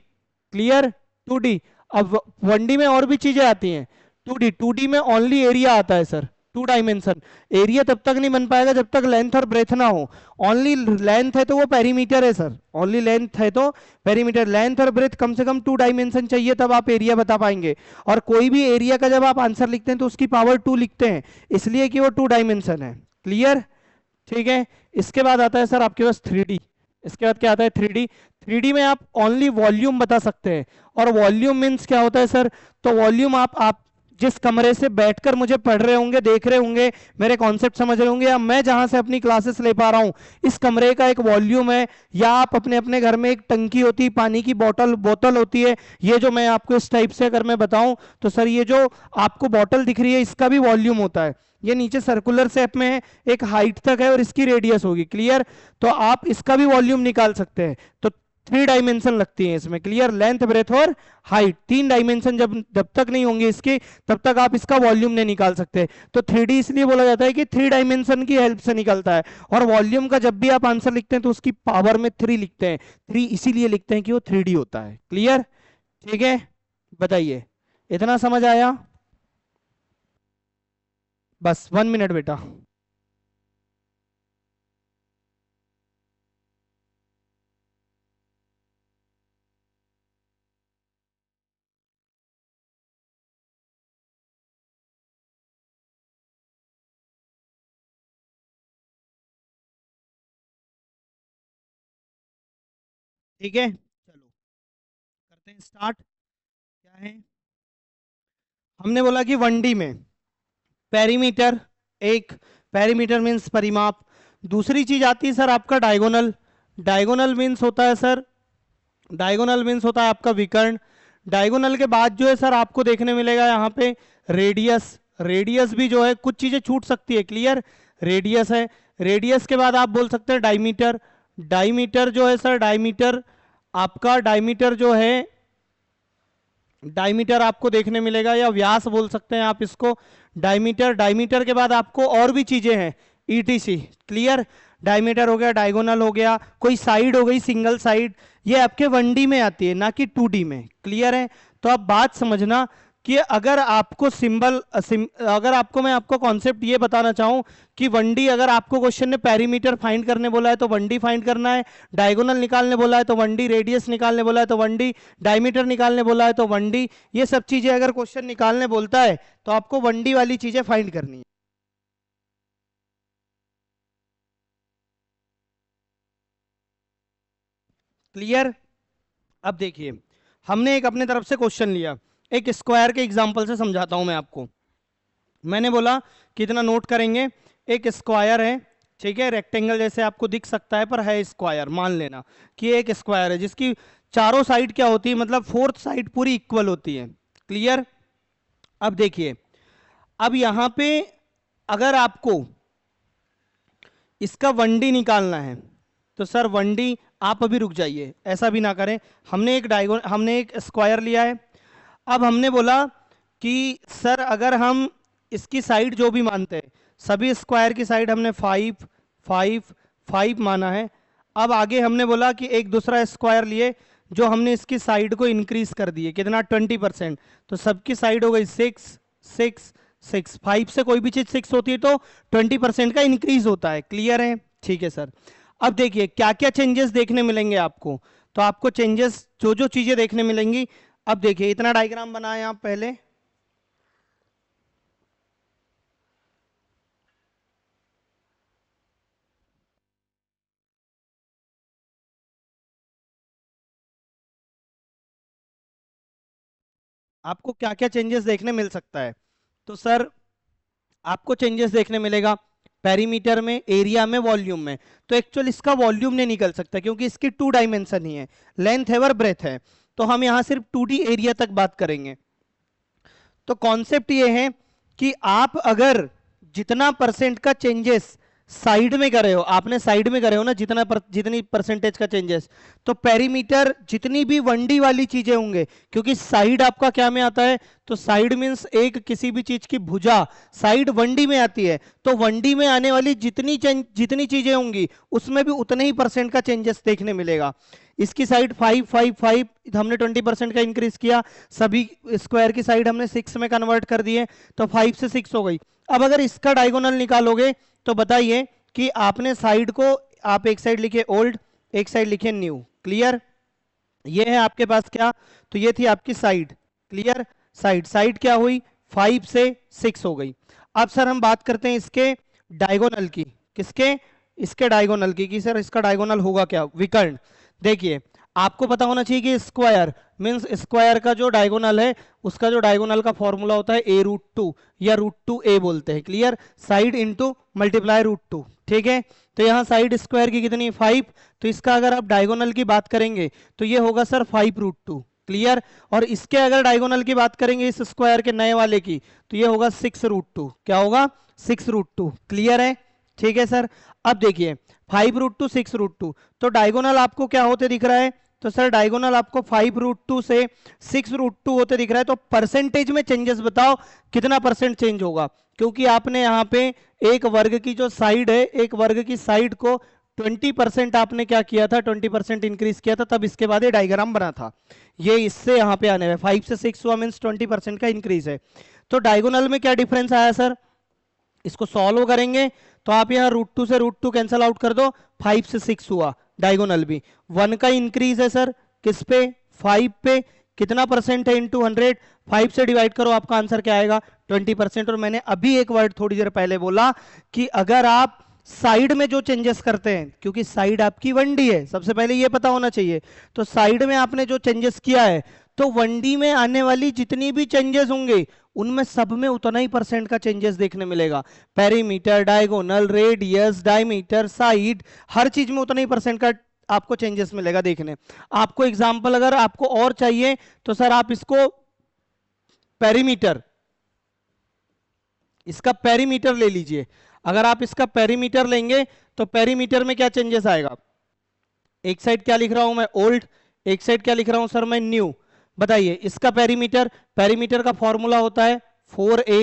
क्लियर? 2D। अब 1D में और भी चीजें आती हैं। 2D में ओनली एरिया आता है सर, 2 डायमेंशन। एरिया तब तक नहीं बन पाएगा जब तक लेंथ और ब्रेथ ना हो। ओनली लेंथ है तो वो पेरीमीटर है सर, ओनली लेंथ है तो पेरीमीटर। लेंथ और ब्रेथ कम से कम 2 डायमेंशन चाहिए, तब आप एरिया बता पाएंगे। और कोई भी एरिया का जब आप आंसर लिखते हैं तो उसकी पावर 2 लिखते हैं, इसलिए कि वो 2 डायमेंशन है। क्लियर? ठीक है। इसके बाद आता है सर आपके पास 3D। इसके बाद क्या आता है? 3D। 3D में आप ओनली वॉल्यूम बता सकते हैं। और वॉल्यूम मीन्स क्या होता है सर? तो वॉल्यूम आप जिस कमरे से बैठकर मुझे पढ़ रहे होंगे, देख रहे होंगे, मेरे कॉन्सेप्ट समझ रहे होंगे, या मैं जहां से अपनी क्लासेस ले पा रहा हूं, इस कमरे का एक वॉल्यूम है। या आप अपने अपने घर में एक टंकी होती है, पानी की बोतल होती है। ये जो मैं आपको इस टाइप से अगर मैं बताऊं तो सर ये जो आपको बोतल दिख रही है इसका भी वॉल्यूम होता है। ये नीचे सर्कुलर शेप में है, एक हाइट तक है और इसकी रेडियस होगी। क्लियर? तो आप इसका भी वॉल्यूम निकाल सकते हैं। तो 3 डायमेंशन लगती हैं इसमें। क्लियर? लेंथ, ब्रेथ और हाइट, 3 डायमेंशन जब जब तक नहीं होंगे इसके, तब तक आप इसका वॉल्यूम नहीं निकाल सकते। तो 3D इसलिए बोला जाता है कि 3 डायमेंशन की हेल्प से निकलता है। और वॉल्यूम का जब भी आप आंसर लिखते हैं तो उसकी पावर में 3 लिखते हैं। 3 इसीलिए लिखते हैं कि वो 3D होता है। क्लियर? ठीक है, बताइए, इतना समझ आया? बस 1 मिनट बेटा। ठीक है, चलो करते हैं स्टार्ट। क्या है? हमने बोला कि 1D में पेरीमीटर, एक पेरीमीटर मीन्स परिमाप। दूसरी चीज आती है सर आपका डायगोनल। डायगोनल मीन्स होता है सर, डायगोनल मीन्स होता है आपका विकर्ण। डायगोनल के बाद जो है सर आपको देखने मिलेगा यहाँ पे रेडियस। रेडियस भी जो है कुछ चीजें छूट सकती है। क्लियर? रेडियस है। रेडियस के बाद आप बोल सकते हैं डायमीटर। डायमीटर जो है सर, डायमीटर आपका, डायमीटर जो है, डायमीटर आपको देखने मिलेगा, या व्यास बोल सकते हैं आप इसको। डायमीटर, डायमीटर के बाद आपको और भी चीजें हैं, ईटीसी। क्लियर? डायमीटर हो गया, डायगोनल हो गया, कोई साइड हो गई, सिंगल साइड, ये आपके 1D में आती है, ना कि 2D में। क्लियर है? तो अब बात समझना कि अगर आपको अगर आपको मैं आपको कॉन्सेप्ट ये बताना चाहूं कि 1D, अगर आपको क्वेश्चन ने पेरीमीटर फाइंड करने बोला है तो 1D फाइंड करना है, डायगोनल निकालने बोला है तो 1D, रेडियस निकालने बोला है तो 1D, डायमीटर निकालने बोला है तो 1D, ये सब चीजें अगर क्वेश्चन निकालने बोलता है तो आपको 1D वाली चीजें फाइंड करनी है। क्लियर? अब देखिए, हमने एक अपने तरफ से क्वेश्चन लिया, एक स्क्वायर के एग्जांपल से समझाता हूं मैं आपको। मैंने बोला कितना नोट करेंगे, एक स्क्वायर है, ठीक है, रेक्टेंगल जैसे आपको दिख सकता है पर है स्क्वायर। मान लेना कि एक स्क्वायर है जिसकी चारों साइड क्या होती है, मतलब फोर्थ साइड पूरी इक्वल होती है। क्लियर? अब देखिए, अब यहां पे अगर आपको इसका 1D निकालना है तो सर 1D, आप अभी रुक जाइए, ऐसा भी ना करें। हमने एक स्क्वायर लिया है। अब हमने बोला कि सर अगर हम इसकी साइड जो भी मानते हैं, सभी स्क्वायर की साइड हमने 5 5 5 माना है। अब आगे हमने बोला कि एक दूसरा स्क्वायर लिए जो हमने इसकी साइड को इंक्रीज कर दिए, कितना? 20%। तो सबकी साइड हो गई 6 6 6। 5 से कोई भी चीज 6 होती है तो 20% का इंक्रीज होता है। क्लियर है? ठीक है सर। अब देखिए क्या क्या चेंजेस देखने मिलेंगे आपको। तो आपको चेंजेस, जो जो चीजें देखने मिलेंगी, अब देखिए इतना डायग्राम बनाए आप पहले। आपको क्या क्या चेंजेस देखने मिल सकता है? तो सर आपको चेंजेस देखने मिलेगा पेरीमीटर में, एरिया में, वॉल्यूम में। तो एक्चुअल इसका वॉल्यूम नहीं निकल सकता क्योंकि इसकी 2 डायमेंशन ही है, लेंथ है और ब्रेथ है। तो हम यहां सिर्फ 2D एरिया तक बात करेंगे। तो कॉन्सेप्ट ये है कि आप अगर जितना परसेंट का चेंजेस साइड में करे हो, आपने साइड में करे हो ना, जितनी परसेंटेज का चेंजेस, तो पेरीमीटर जितनी भी 1D वाली चीजें होंगे, क्योंकि साइड आपका क्या में आता है, तो साइड मींस एक किसी भी चीज की भुजा, साइड 1D में आती है। तो 1D में आने वाली जितनी चीजें होंगी उसमें भी उतने ही परसेंट का चेंजेस देखने मिलेगा। इसकी साइड 5 5 5, हमने 20% का इंक्रीज किया, सभी स्क्वायर की साइड हमने 6 में कन्वर्ट कर दिए, तो 5 से 6 हो गई। अब अगर इसका डायगोनल निकालोगे तो बताइए कि आपने साइड को, आप एक साइड लिखे ओल्ड, एक साइड लिखे न्यू। क्लियर? ये है आपके पास क्या, तो ये थी आपकी साइड। क्लियर? साइड, साइड क्या हुई, 5 से 6 हो गई। अब सर हम बात करते हैं इसके डायगोनल की। किसके? इसके डायगोनल की, कि सर इसका डायगोनल होगा क्या, विकर्ण। देखिए आपको पता होना चाहिए कि स्क्वायर मींस स्क्वायर का जो डायगोनल है उसका जो डायगोनल का फॉर्मूला होता है a√2 या √2a बोलते हैं, क्लियर, साइड इंटू मल्टीप्लाई √2, ठीक है। तो यहाँ साइड स्क्वायर की कितनी 5, तो इसका अगर आप डायगोनल की बात करेंगे तो ये होगा सर 5√2, क्लियर। और इसके अगर डायगोनल की बात करेंगे इस स्क्वायर के नए वाले की तो ये होगा 6√2, क्या होगा 6√2, क्लियर है, ठीक है सर। अब देखिए 5√2 6√2, तो डायगोनल आपको क्या होते दिख रहा है, तो सर डायगोनल आपको 5√2 से 6√2 होते दिख रहा है। तो परसेंटेज में चेंजेस बताओ कितना परसेंट चेंज होगा, क्योंकि आपने यहाँ पे एक वर्ग की जो साइड है, एक वर्ग की साइड को 20% आपने क्या किया था, 20% इंक्रीज किया था, तब इसके बाद ये डायग्राम बना था। ये इससे यहाँ पे आने में 5 से 6 हुआ मीन्स 20% का इंक्रीज है। तो डायगोनल में क्या डिफरेंस आया सर, इसको सॉल्व करेंगे तो आप यहाँ √2 से √2 कैंसिल आउट कर दो, 5 से 6 हुआ, डायगोनल भी 1 का इंक्रीज है सर, किस पे 5 पे, कितना परसेंट है इंटू 100, 5 से डिवाइड करो, आपका आंसर क्या आएगा 20%। और मैंने अभी एक वर्ड थोड़ी देर पहले बोला कि अगर आप साइड में जो चेंजेस करते हैं, क्योंकि साइड आपकी 1D है, सबसे पहले ये पता होना चाहिए, तो साइड में आपने जो चेंजेस किया है तो 1D में आने वाली जितनी भी चेंजेस होंगे उनमें सब में उतना ही परसेंट का चेंजेस देखने मिलेगा। Perimeter, diagonal, radius, diameter, side, हर चीज में उतना ही परसेंट का आपको चेंजेस मिलेगा देखने। आपको एग्जांपल अगर आपको और चाहिए तो सर आप इसको पेरीमीटर, इसका पेरीमीटर ले लीजिए। अगर आप इसका पेरीमीटर लेंगे तो पेरीमीटर में क्या चेंजेस आएगा, एक साइड क्या लिख रहा हूं मैं ओल्ड, एक साइड क्या लिख रहा हूं सर मैं न्यू। बताइए इसका पेरीमीटर, पेरीमीटर का फॉर्मूला होता है 4a,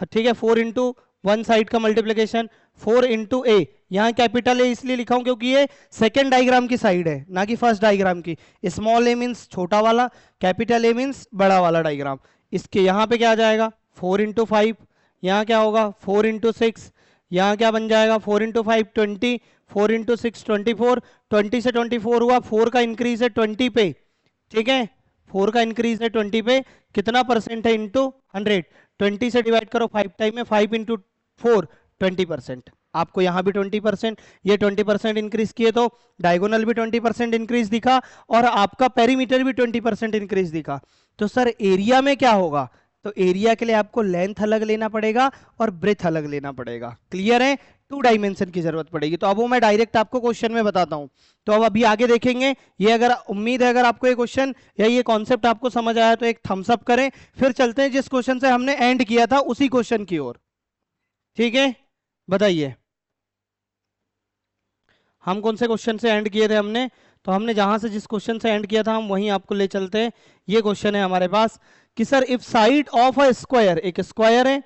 ठीक है, 4 इंटू वन साइड का मल्टीप्लीकेशन 4 इंटू ए। यहां कैपिटल ए इसलिए लिखा हूं क्योंकि ये सेकेंड डायग्राम की साइड है ना कि फर्स्ट डायग्राम की। स्मॉल ए मीन्स छोटा वाला, कैपिटल ए मीन्स बड़ा वाला डायग्राम। इसके यहां पे क्या आ जाएगा 4 इंटू 5, यहाँ क्या होगा 4 इंटू 6, यहाँ क्या बन जाएगा 4 इंटू 5 20, 4 इंटू 6 24, 20 से 24 हुआ, 4 का इंक्रीज है 20 पे, ठीक है, 4 का इंक्रीज है 20 पे, कितना परसेंट है इंटू 100, 20 से डिवाइड करो 5 टाइम में, 5 इंटू 4 20%। आपको यहाँ भी 20%, ये 20% इंक्रीज किए तो डायगोनल भी 20% इंक्रीज दिखा और आपका पेरीमीटर भी 20% इंक्रीज दिखा। तो सर एरिया में क्या होगा, तो एरिया के लिए आपको लेंथ अलग लेना पड़ेगा और ब्रेथ अलग लेना पड़ेगा, क्लियर है, 2 डायमेंशन की जरूरत पड़ेगी। तो अब वो मैं डायरेक्ट आपको क्वेश्चन में बताता हूं। तो अब अभी आगे देखेंगे, ये अगर उम्मीद है अगर आपको ये क्वेश्चन या ये कॉन्सेप्ट आपको समझ आया तो एक थम्स अप करें, फिर चलते हैं जिस क्वेश्चन से हमने एंड किया था उसी क्वेश्चन की ओर, ठीक है। बताइए हम कौन से क्वेश्चन से एंड किए थे हमने, तो हमने जहां से जिस क्वेश्चन से एंड किया था हम वहीं आपको ले चलते हैं। ये क्वेश्चन है हमारे पास कि sir if side of a square, एक स्क्वायर है,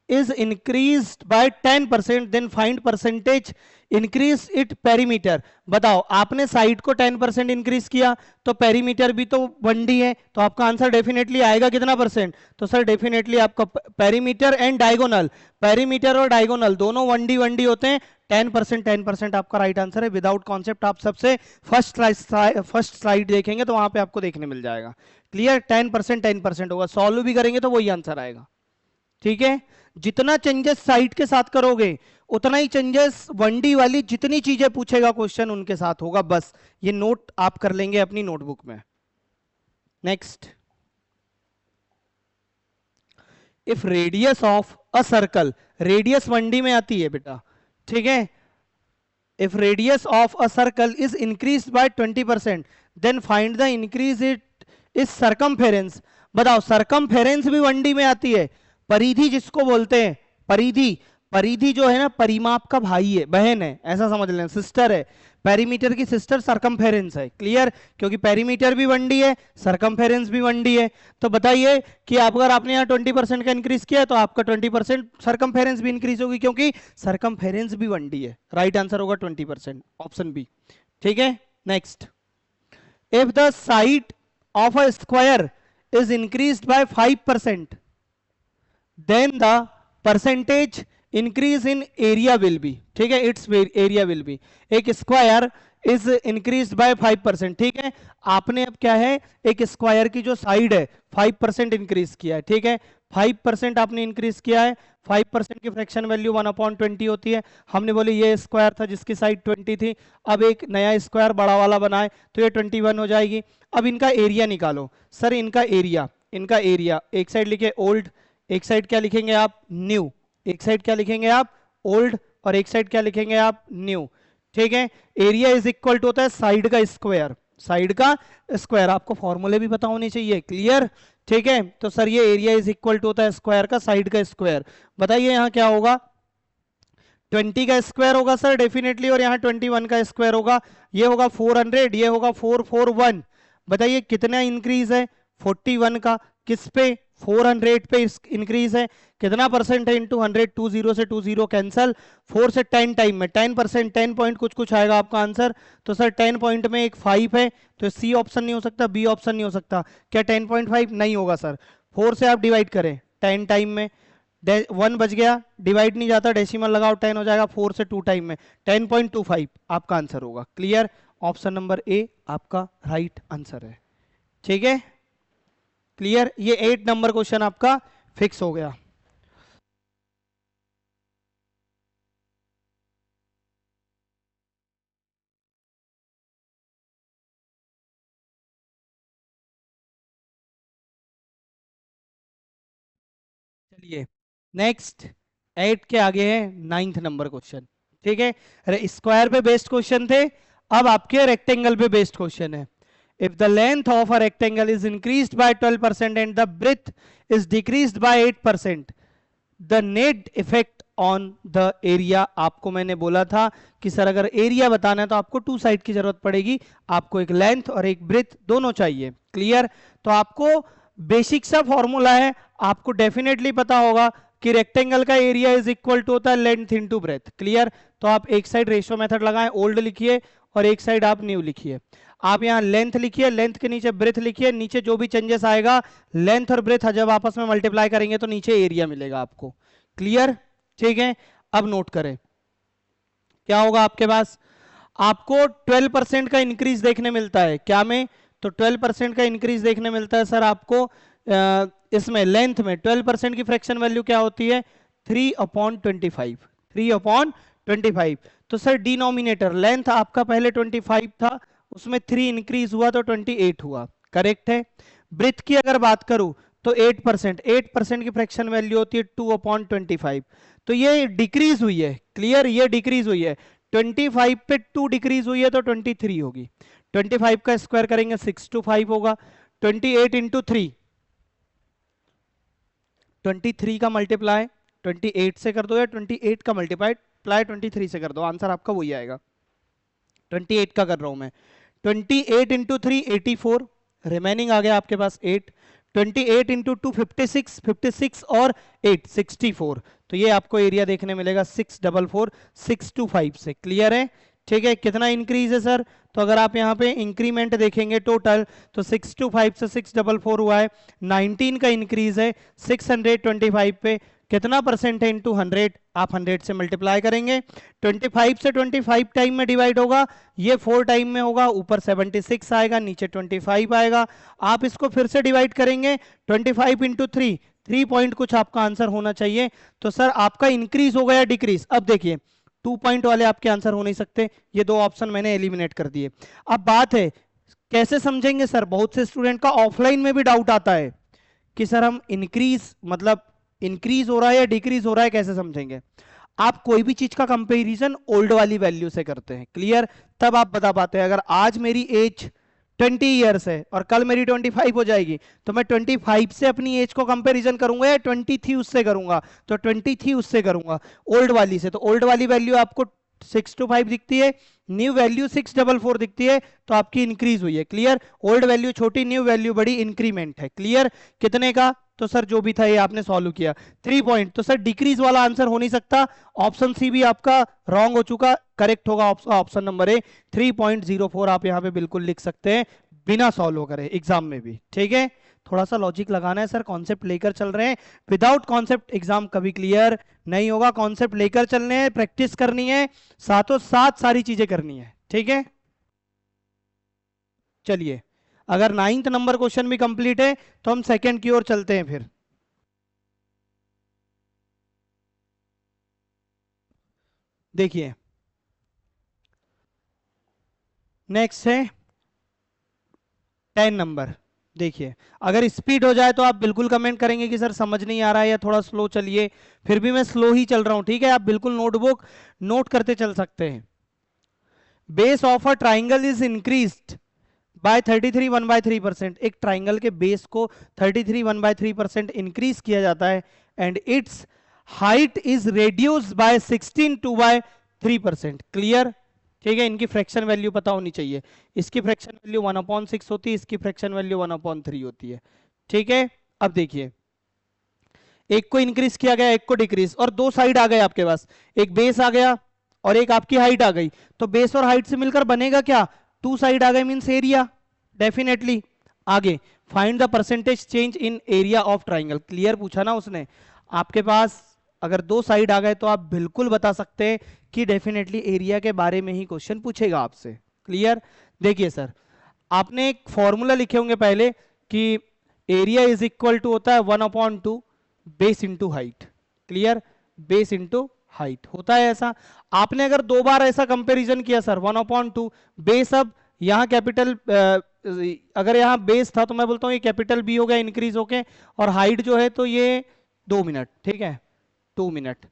is increased by 10% then find percentage increase it perimeter। बताओ आपने साइड को 10% इंक्रीज किया तो पेरीमीटर भी तो 1D है, तो आपका आंसर डेफिनेटली आएगा कितना परसेंट, तो सर डेफिनेटली आपका पेरीमीटर एंड डायगोनल, पेरीमीटर और डायगोनल दोनों 1D होते हैं, 10% आपका राइट आंसर है। विदाउट कॉन्सेप्ट आप सबसे फर्स्ट स्लाइड देखेंगे तो वहां पे आपको देखने मिल जाएगा, क्लियर, 10% होगा, सॉल्व भी करेंगे तो वही आंसर आएगा, ठीक है। जितना चेंजेस साइड के साथ करोगे उतना ही चेंजेस 1D वाली जितनी चीजें पूछेगा क्वेश्चन उनके साथ होगा, बस ये नोट आप कर लेंगे अपनी नोटबुक में। Next, if radius of a circle, radius 1D में आती है बेटा, ठीक है, if radius of a circle is increase by 20% then find the increase it is circumference. बताओ सरकमफेरेंस भी 1D में आती है, परिधि जिसको बोलते हैं, परिधि, परिधि जो है ना परिमाप का भाई है, बहन है, ऐसा समझ लें, सिस्टर है, पेरीमीटर की सिस्टर सरकमफेरेंस है, क्लियर, क्योंकि पेरीमीटर भी 1D है, सरकमफेरेंस भी 1D है। तो बताइए कि अगर आपने यहाँ 20% का इंक्रीज किया तो आपका 20% सरकमफेरेंस भी इंक्रीज होगी, क्योंकि सरकमफेरेंस भी 1D है, राइट आंसर होगा 20%, ऑप्शन बी, ठीक है। Next, if the side of a square is increased bye 5% then the percentage increase in area will be, ठीक है, its area will be। एक स्क्वायर इज इंक्रीज बाय 5%। ठीक है, आपने अब क्या है, एक स्क्वायर की जो साइड है 5% इंक्रीज किया है। ठीक है, 5% आपने इंक्रीज किया है। 5% की फ्रैक्शन वैल्यू 1/20 होती है। हमने बोले ये स्क्वायर था जिसकी साइड 20 थी, अब एक नया स्क्वायर बड़ा वाला बनाए तो ये 21 हो जाएगी। अब इनका एरिया निकालो। सर इनका एरिया एक साइड लिखे ओल्ड, एक साइड क्या लिखेंगे आप, न्यू। एक साइड क्या लिखेंगे आप, ओल्ड, और एक साइड क्या लिखेंगे आप, न्यू। ठीक है, एरिया इज इक्वल टू होता है साइड का स्क्वायर, साइड का स्क्वायर। आपको फॉर्मूले भी पता होने चाहिए, क्लियर। ठीक है, तो सर ये एरिया इज इक्वल टू होता है स्क्वायर का साइड का स्क्वायर। बताइए यहाँ क्या होगा, 20 का स्क्वायर होगा सर डेफिनेटली, और यहाँ 21 का स्क्वायर होगा। ये होगा 400, ये होगा 441। बताइए कितना इंक्रीज है, 41 का। किस पे, 400 पे इंक्रीज है। कितना परसेंट है, इंटू 100, 20 से 20 कैंसल, 4 से 10 टाइम में 10%, 10 पॉइंट कुछ कुछ आएगा आपका आंसर। तो सर 10 पॉइंट में एक 5 है, तो सी ऑप्शन नहीं हो सकता, बी ऑप्शन नहीं हो सकता। क्या 10.5 नहीं होगा सर। 4 से आप डिवाइड करें 10 टाइम में, 1 बच गया, डिवाइड नहीं जाता, डेसिमल लगाओ 10 हो जाएगा। 4 से 2 टाइम में 10.25 आपका आंसर होगा। क्लियर, ऑप्शन नंबर ए आपका राइट आंसर है। ठीक है, क्लियर, ये 8 नंबर क्वेश्चन आपका फिक्स हो गया। चलिए नेक्स्ट, 8 के आगे है 9th नंबर क्वेश्चन। ठीक है, स्क्वायर पे बेस्ड क्वेश्चन थे, अब आपके रेक्टेंगल पे बेस्ड क्वेश्चन है। If the length of a rectangle is increased by 12% and the breadth is decreased by 8%, the net effect on the area. आपको मैंने बोला था कि सर अगर एरिया बताना है तो आपको 2 साइड की जरूरत पड़ेगी, आपको एक लेंथ और एक ब्रेथ दोनों चाहिए। क्लियर, तो आपको बेसिक सा फॉर्मूला है, आपको डेफिनेटली पता होगा कि रेक्टेंगल का एरिया इज इक्वल टू होता है लेंथ इनटू ब्रेथ। क्लियर, तो आप एक साइड रेशियो मेथड लगाएं, ओल्ड लिखिए, और एक साइड आप न्यू लिखिए। आप यहाँ लेंथ लिखिए, लेंथ के नीचे ब्रेथ लिखिए, नीचे जो भी चेंजेस आएगा लेंथ और ब्रेथ जब आपस में मल्टीप्लाई करेंगे तो नीचे एरिया मिलेगा आपको। क्लियर, ठीक है, अब नोट करें क्या होगा आपके पास। आपको 12% का इंक्रीज देखने मिलता है, क्या में, तो 12% का इंक्रीज देखने मिलता है सर आपको इसमें लेंथ में। 12% की फ्रैक्शन वैल्यू क्या होती है, 3/25, 3/25। तो सर डिनोमिनेटर लेंथ आपका पहले 25 था, उसमें 3 इंक्रीज हुआ तो 28 हुआ, करेक्ट है। ब्रेथ की अगर बात करूं तो 8%, 8% की फ्रैक्शन वैल्यू होती है 2/25, तो ये डिक्रीज हुई है। क्लियर, ये डिक्रीज हुई है, 25 पे 2 डिक्रीज हुई है तो 23 होगी। 25 का स्क्वायर करेंगे 625 होगा। 28 इंटू 3, 23 का मल्टीप्लाई 28 से कर दो, या 28 का मल्टीप्लाई 23 से कर दो, आंसर आपका वही आएगा। 28 का कर रहा हूं मैं, 28 इंटू 3 84, रिमेनिंग आ गया आपके पास 8। 28 इंटू 2 56, 56 और 8 64, तो ये आपको एरिया देखने मिलेगा 644, 625 से। क्लियर है, ठीक है। कितना इंक्रीज है सर, तो अगर आप यहाँ पे इंक्रीमेंट देखेंगे टोटल तो 625 से 644 हुआ है, 19 का इंक्रीज है 625 पे। कितना परसेंट है, इंटू 100, आप 100 से मल्टीप्लाई करेंगे। 25 से 25 टाइम में डिवाइड होगा, ये 4 टाइम में होगा, ऊपर 76 आएगा, नीचे 25 आएगा। आप इसको फिर से डिवाइड करेंगे, 25 इंटू 3, 3 पॉइंट कुछ आपका आंसर होना चाहिए। तो सर आपका इंक्रीज हो गया डिक्रीज। अब देखिए 2 पॉइंट वाले आपके आंसर हो नहीं सकते, ये 2 ऑप्शन मैंने एलिमिनेट कर दिए। अब बात है कैसे समझेंगे सर, बहुत से स्टूडेंट का ऑफलाइन में भी डाउट आता है कि सर हम इंक्रीज मतलब इंक्रीज हो रहा है या डिक्रीज हो रहा है कैसे समझेंगे। आप कोई भी चीज का कंपैरिजन ओल्ड वाली वैल्यू से करते हैं, क्लियर, तब आप बता पाते हैं। अगर आज मेरी एज 20 ईयर्स है और कल मेरी 25 हो जाएगी, तो मैं 25 से अपनी एज को कंपैरिजन करूंगा या 20 थी उससे करूंगा, तो 20 थी उससे करूंगा ओल्ड वाली से। तो ओल्ड वाली वैल्यू आपको 625 दिखती है, न्यू वैल्यू 644 दिखती है, तो आपकी इंक्रीज हुई है। क्लियर, ओल्ड वैल्यू छोटी, न्यू वैल्यू बड़ी, इंक्रीमेंट है। क्लियर, कितने का, तो सर जो भी था ये आपने सॉल्व किया 3 पॉइंट, तो सर डिक्रीज वाला आंसर हो नहीं सकता। ऑप्शन सी भी आपका रॉन्ग हो चुका, करेक्ट होगा ऑप्शन नंबर ए 3.04। आप यहां पे बिल्कुल लिख सकते हैं बिना सॉल्व करे एग्जाम में भी, ठीक है। थोड़ा सा लॉजिक लगाना है सर, कॉन्सेप्ट लेकर चल रहे हैं, विदाउट कॉन्सेप्ट एग्जाम कभी क्लियर नहीं होगा। कॉन्सेप्ट लेकर चलने हैं, प्रैक्टिस करनी है, साथों साथ सारी चीजें करनी है, ठीक है। चलिए, अगर 9th नंबर क्वेश्चन भी कंप्लीट है तो हम सेकंड की ओर चलते हैं फिर। देखिए नेक्स्ट है 10 नंबर। देखिए, अगर स्पीड हो जाए तो आप बिल्कुल कमेंट करेंगे कि सर समझ नहीं आ रहा है या थोड़ा स्लो चलिए, फिर भी मैं स्लो ही चल रहा हूं, ठीक है, आप बिल्कुल नोटबुक नोट करते चल सकते हैं। Base of a triangle is increased bye 33 1/3%। एक ट्राइंगल के बेस को 33 1/3% इंक्रीज किया जाता है and its height is reduced by 16 2/3%। Clear, ठीक है, इनकी फ्रैक्शन वैल्यू पता होनी चाहिए। इसकी फ्रैक्शन वैल्यू 1/6 होती है, इसकी फ्रैक्शन वैल्यू 1/3 होती है, ठीक है। अब देखिए, एक को इंक्रीज किया गया, एक को डिक्रीज, और दो साइड आ गए आपके पास, एक बेस आ गया और एक आपकी हाइट आ गई, तो बेस और हाइट से मिलकर बनेगा क्या, टू साइड आ गए मींस एरिया, डेफिनेटली। आगे find the percentage change in area of triangle. Clear पूछा ना उसने, आपके पास अगर दो साइड आ गए तो आप बिल्कुल बता सकते हैं कि डेफिनेटली एरिया के बारे में ही क्वेश्चन पूछेगा आपसे। क्लियर, देखिए सर, आपने एक फॉर्मूला लिखे होंगे पहले कि एरिया इज इक्वल टू होता है 1/2 base into height. Clear, base into height होता है ऐसा। आपने अगर दो बार ऐसा कंपैरिजन किया सर 1/2 बेस, अब यहाँ कैपिटल, अगर यहाँ बेस था तो मैं बोलता हूँ ये कैपिटल बी हो गया इंक्रीज होके, और हाइट जो है तो ये 2 मिनट, ठीक है, 2 मिनट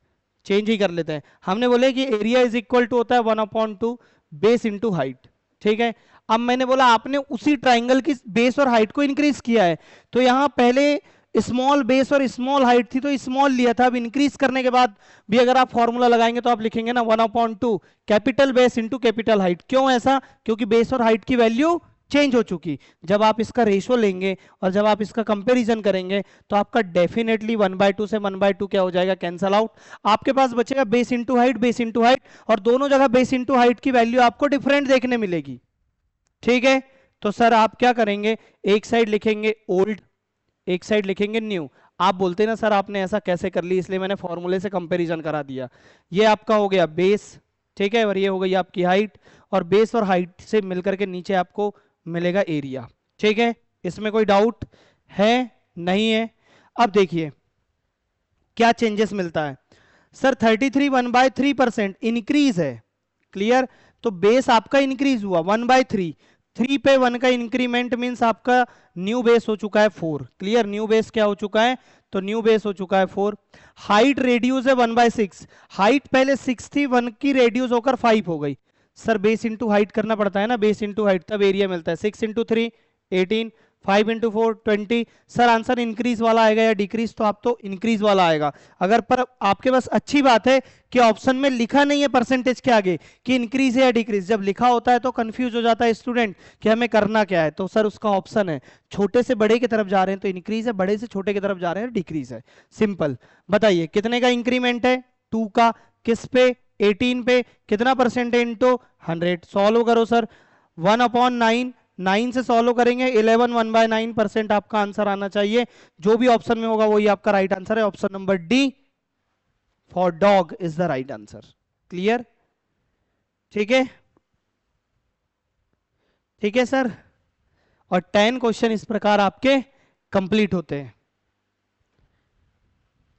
चेंज ही कर लेते हैं। हमने बोले कि एरिया इज इक्वल टू होता है 1/2 बेस इंटू हाइट, ठीक है। अब मैंने बोला आपने उसी ट्राइंगल की बेस और हाइट को इंक्रीज किया है, तो यहां पहले स्मॉल बेस और स्मॉल हाइट थी तो स्मॉल लिया था, अब इंक्रीज करने के बाद भी अगर आप फॉर्मूला लगाएंगे तो आप लिखेंगे ना 1/2 capital base into capital height. क्यों ऐसा, क्योंकि बेस और हाइट की वैल्यू चेंज हो चुकी। जब आप इसका रेशो लेंगे और जब आप इसका कंपैरिजन करेंगे तो आपका डेफिनेटली 1/2 से 1/2 क्या हो जाएगा, कैंसल आउट। आपके पास बचेगा base into height, base into height, और दोनों जगह बेस इंटू हाइट की वैल्यू आपको डिफरेंट देखने मिलेगी, ठीक है। तो सर आप क्या करेंगे, एक साइड लिखेंगे ओल्ड, एक साइड लिखेंगे न्यू। आप बोलते ना सर आपने ऐसा कैसे कर ली, इसलिए मैंने फॉर्मूले से कंपैरिजन करा दिया। ये आपका हो गया बेस, ठीक है, और ये हो गई आपकी हाइट, और बेस और हाइट से मिलकर के नीचे आपको मिलेगा एरिया, ठीक है। इसमें कोई डाउट है, नहीं है। अब देखिए क्या चेंजेस मिलता है सर, 33 1/3% इंक्रीज है। क्लियर, तो बेस आपका इंक्रीज हुआ 1/3, 3 पे 1 का इंक्रीमेंट मींस आपका न्यू बेस हो चुका है 4। क्लियर, न्यू बेस क्या हो चुका है, तो न्यू बेस हो चुका है 4। हाइट रेड्यूस है 1/6, हाइट पहले 6 थी, 1 की रेड्यूस होकर 5 हो गई। सर बेस इंटू हाइट करना पड़ता है ना, बेस इंटू हाइट, तब एरिया मिलता है। 6 into 3 18, 5 into 4 20। Sir answer increase वाला आएगा या डिक्रीज, तो आप तो इंक्रीज वाला आएगा। अगर पर आपके पास अच्छी बात है कि ऑप्शन में लिखा नहीं है परसेंटेज के आगे कि इंक्रीज है या डिक्रीज। जब लिखा होता है तो कंफ्यूज हो जाता है स्टूडेंट कि हमें करना क्या है, तो सर उसका ऑप्शन है छोटे से बड़े की तरफ जा रहे हैं तो इंक्रीज है, बड़े से छोटे की तरफ जा रहे हैं डिक्रीज है। सिंपल। बताइए कितने का इंक्रीमेंट है, 2 का, किस पे, 18 पे, कितना परसेंट है, इंटू 100। सॉल्व करो सर, 1/9, 9 से सॉल्व करेंगे 11, 1/9% आपका आंसर आना चाहिए। जो भी ऑप्शन में होगा वही आपका राइट आंसर है। Option number D for dog is the right answer. Clear, ठीक है, ठीक है सर। और 10 क्वेश्चन इस प्रकार आपके कंप्लीट होते हैं।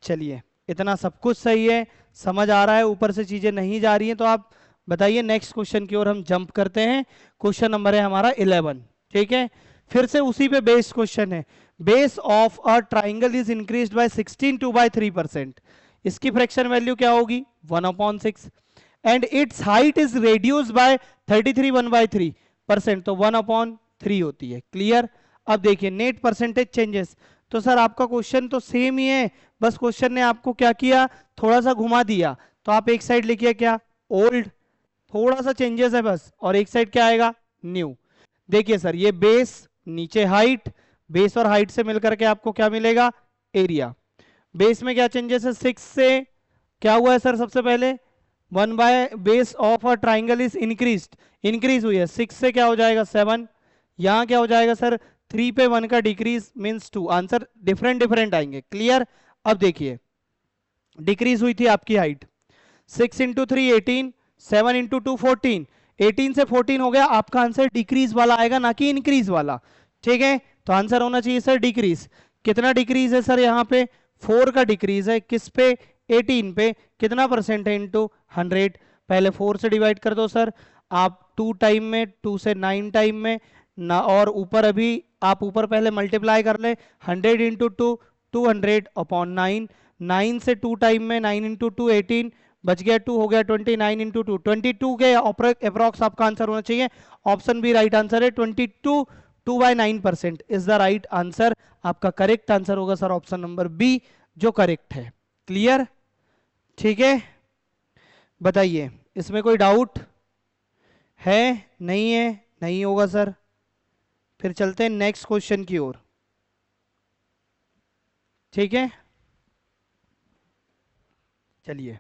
चलिए, इतना सब कुछ सही है, समझ आ रहा है, ऊपर से चीजें नहीं जा रही हैं तो आप बताइए। नेक्स्ट क्वेश्चन की ओर हम जंप करते हैं। क्वेश्चन नंबर है हमारा 11, ठीक है। फिर से उसी पे बेस्ड क्वेश्चन है। Base of a triangle is increased by 16 2/3%। इसकी फ्रैक्शन वैल्यू क्या होगी, 1/6, and its height is reduced by 33 1/3%, तो 1/3 होती है। क्लियर। अब देखिए नेट परसेंटेज चेंजेस, तो सर आपका क्वेश्चन तो सेम ही है, बस क्वेश्चन ने आपको क्या किया, थोड़ा सा घुमा दिया। तो आप एक साइड लिखिए क्या, ओल्ड, थोड़ा सा चेंजेस है बस, और एक साइड क्या आएगा, न्यू। देखिए सर ये बेस, नीचे हाइट, बेस और हाइट से मिलकर के आपको क्या मिलेगा, एरिया। बेस में क्या चेंजेस है, 6 से क्या हुआ है सर, सबसे पहले 1 by base of a triangle is increased, increase हुई है, 6 से क्या हो जाएगा 7, यहां क्या हो जाएगा सर 3 पे 1 का decrease means 2। Answer different different आएंगे। क्लियर। अब देखिए डिक्रीज हुई थी आपकी हाइट, 6 इंटू 3 18, 7 इंटू 2 14, 18 से 14 हो गया, आपका आंसर डिक्रीज वाला आएगा ना कि इंक्रीज वाला। ठीक है, तो आंसर होना चाहिए सर डिक्रीज। कितना डिक्रीज है सर यहाँ पे? 4 का डिक्रीज है, किस पे? 18 पे। कितना परसेंट है? इंटू 100। पहले 4 से डिवाइड कर दो सर, आप 2 टाइम में, 2 से 9 टाइम में ना, और ऊपर अभी आप ऊपर पहले मल्टीप्लाई कर ले, 100 इंटू 2, 200 अपॉन 9। 9 से 2 टाइम में, 9 इंटू 2 18, बच गया 2, हो गया 29 इंटू 2 22 के अप्रॉक्स आपका आंसर होना चाहिए। ऑप्शन बी राइट आंसर है, 22 2/9% इज द राइट आंसर। आपका करेक्ट आंसर होगा सर ऑप्शन नंबर बी, जो करेक्ट है। क्लियर? ठीक है, बताइए इसमें कोई डाउट है? नहीं है? नहीं होगा सर। फिर चलते हैं नेक्स्ट क्वेश्चन की ओर। ठीक है, चलिए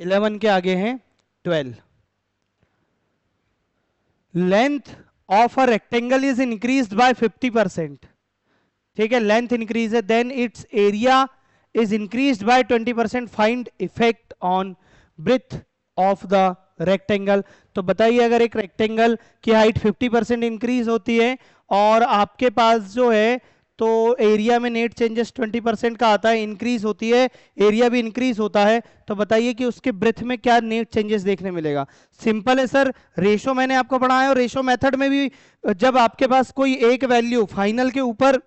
11 के आगे हैं 12। Length of a rectangle is increased by 50%। ठीक है, लेंथ इंक्रीज है, then its area is increased by 20%। Find effect on breadth of the rectangle. तो बताइए, अगर एक रेक्टेंगल की हाइट 50% इंक्रीज होती है और आपके पास जो है तो एरिया में नेट चेंजेस 20% का आता है, इंक्रीज होती है, एरिया भी इंक्रीज होता है, तो बताइए कि उसके ब्रेथ में क्या नेट चेंजेस देखने मिलेगा? सिंपल है सर, रेशो मैंने आपको पढ़ाया, और रेशो मेथड में भी जब आपके पास कोई एक वैल्यू फाइनल के ऊपर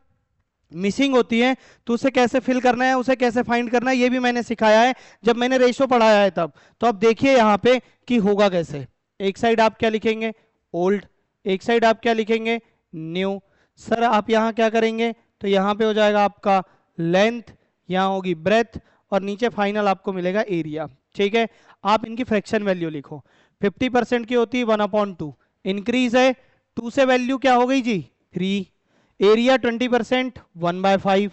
मिसिंग होती है तो उसे कैसे फिल करना है, उसे कैसे फाइंड करना है, ये भी मैंने सिखाया है जब मैंने रेशो पढ़ाया है तब। तो अब देखिए यहाँ पे कि होगा कैसे। एक साइड आप क्या लिखेंगे? ओल्ड। एक साइड आप क्या लिखेंगे? न्यू। सर आप यहाँ क्या करेंगे? तो यहाँ पे हो जाएगा आपका लेंथ, यहाँ होगी ब्रेथ, और नीचे फाइनल आपको मिलेगा एरिया। ठीक है, आप इनकी फ्रैक्शन वैल्यू लिखो। 50% की होती है 1/2, इंक्रीज है 2 से वैल्यू क्या हो गई जी? 3। एरिया 20% 1/5,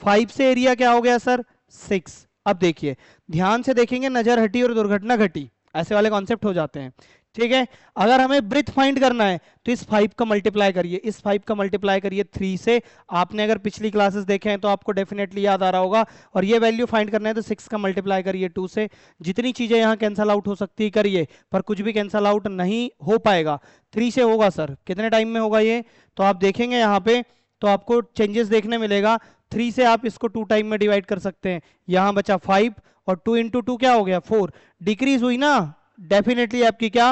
5 से एरिया क्या हो गया सर? 6। अब देखिए, ध्यान से देखेंगे, नजर हटी और दुर्घटना घटी, ऐसे वाले कॉन्सेप्ट हो जाते हैं। ठीक है, अगर हमें ब्रेथ फाइंड करना है तो इस 5 का मल्टीप्लाई करिए, इस 5 का मल्टीप्लाई करिए 3 से। आपने अगर पिछली क्लासेस देखे हैं तो आपको डेफिनेटली याद आ रहा होगा। और ये वैल्यू फाइंड करना है तो 6 का मल्टीप्लाई करिए 2 से। जितनी चीजें यहाँ कैंसल आउट हो सकती है करिए, पर कुछ भी कैंसल आउट नहीं हो पाएगा। 3 से होगा सर, कितने टाइम में होगा ये? तो आप देखेंगे यहाँ पे तो आपको चेंजेस देखने मिलेगा। 3 से आप इसको 2 टाइम में डिवाइड कर सकते हैं, यहाँ बचा 5, और 2 इंटू 2 क्या हो गया? 4। डिक्रीज हुई ना डेफिनेटली आपकी क्या?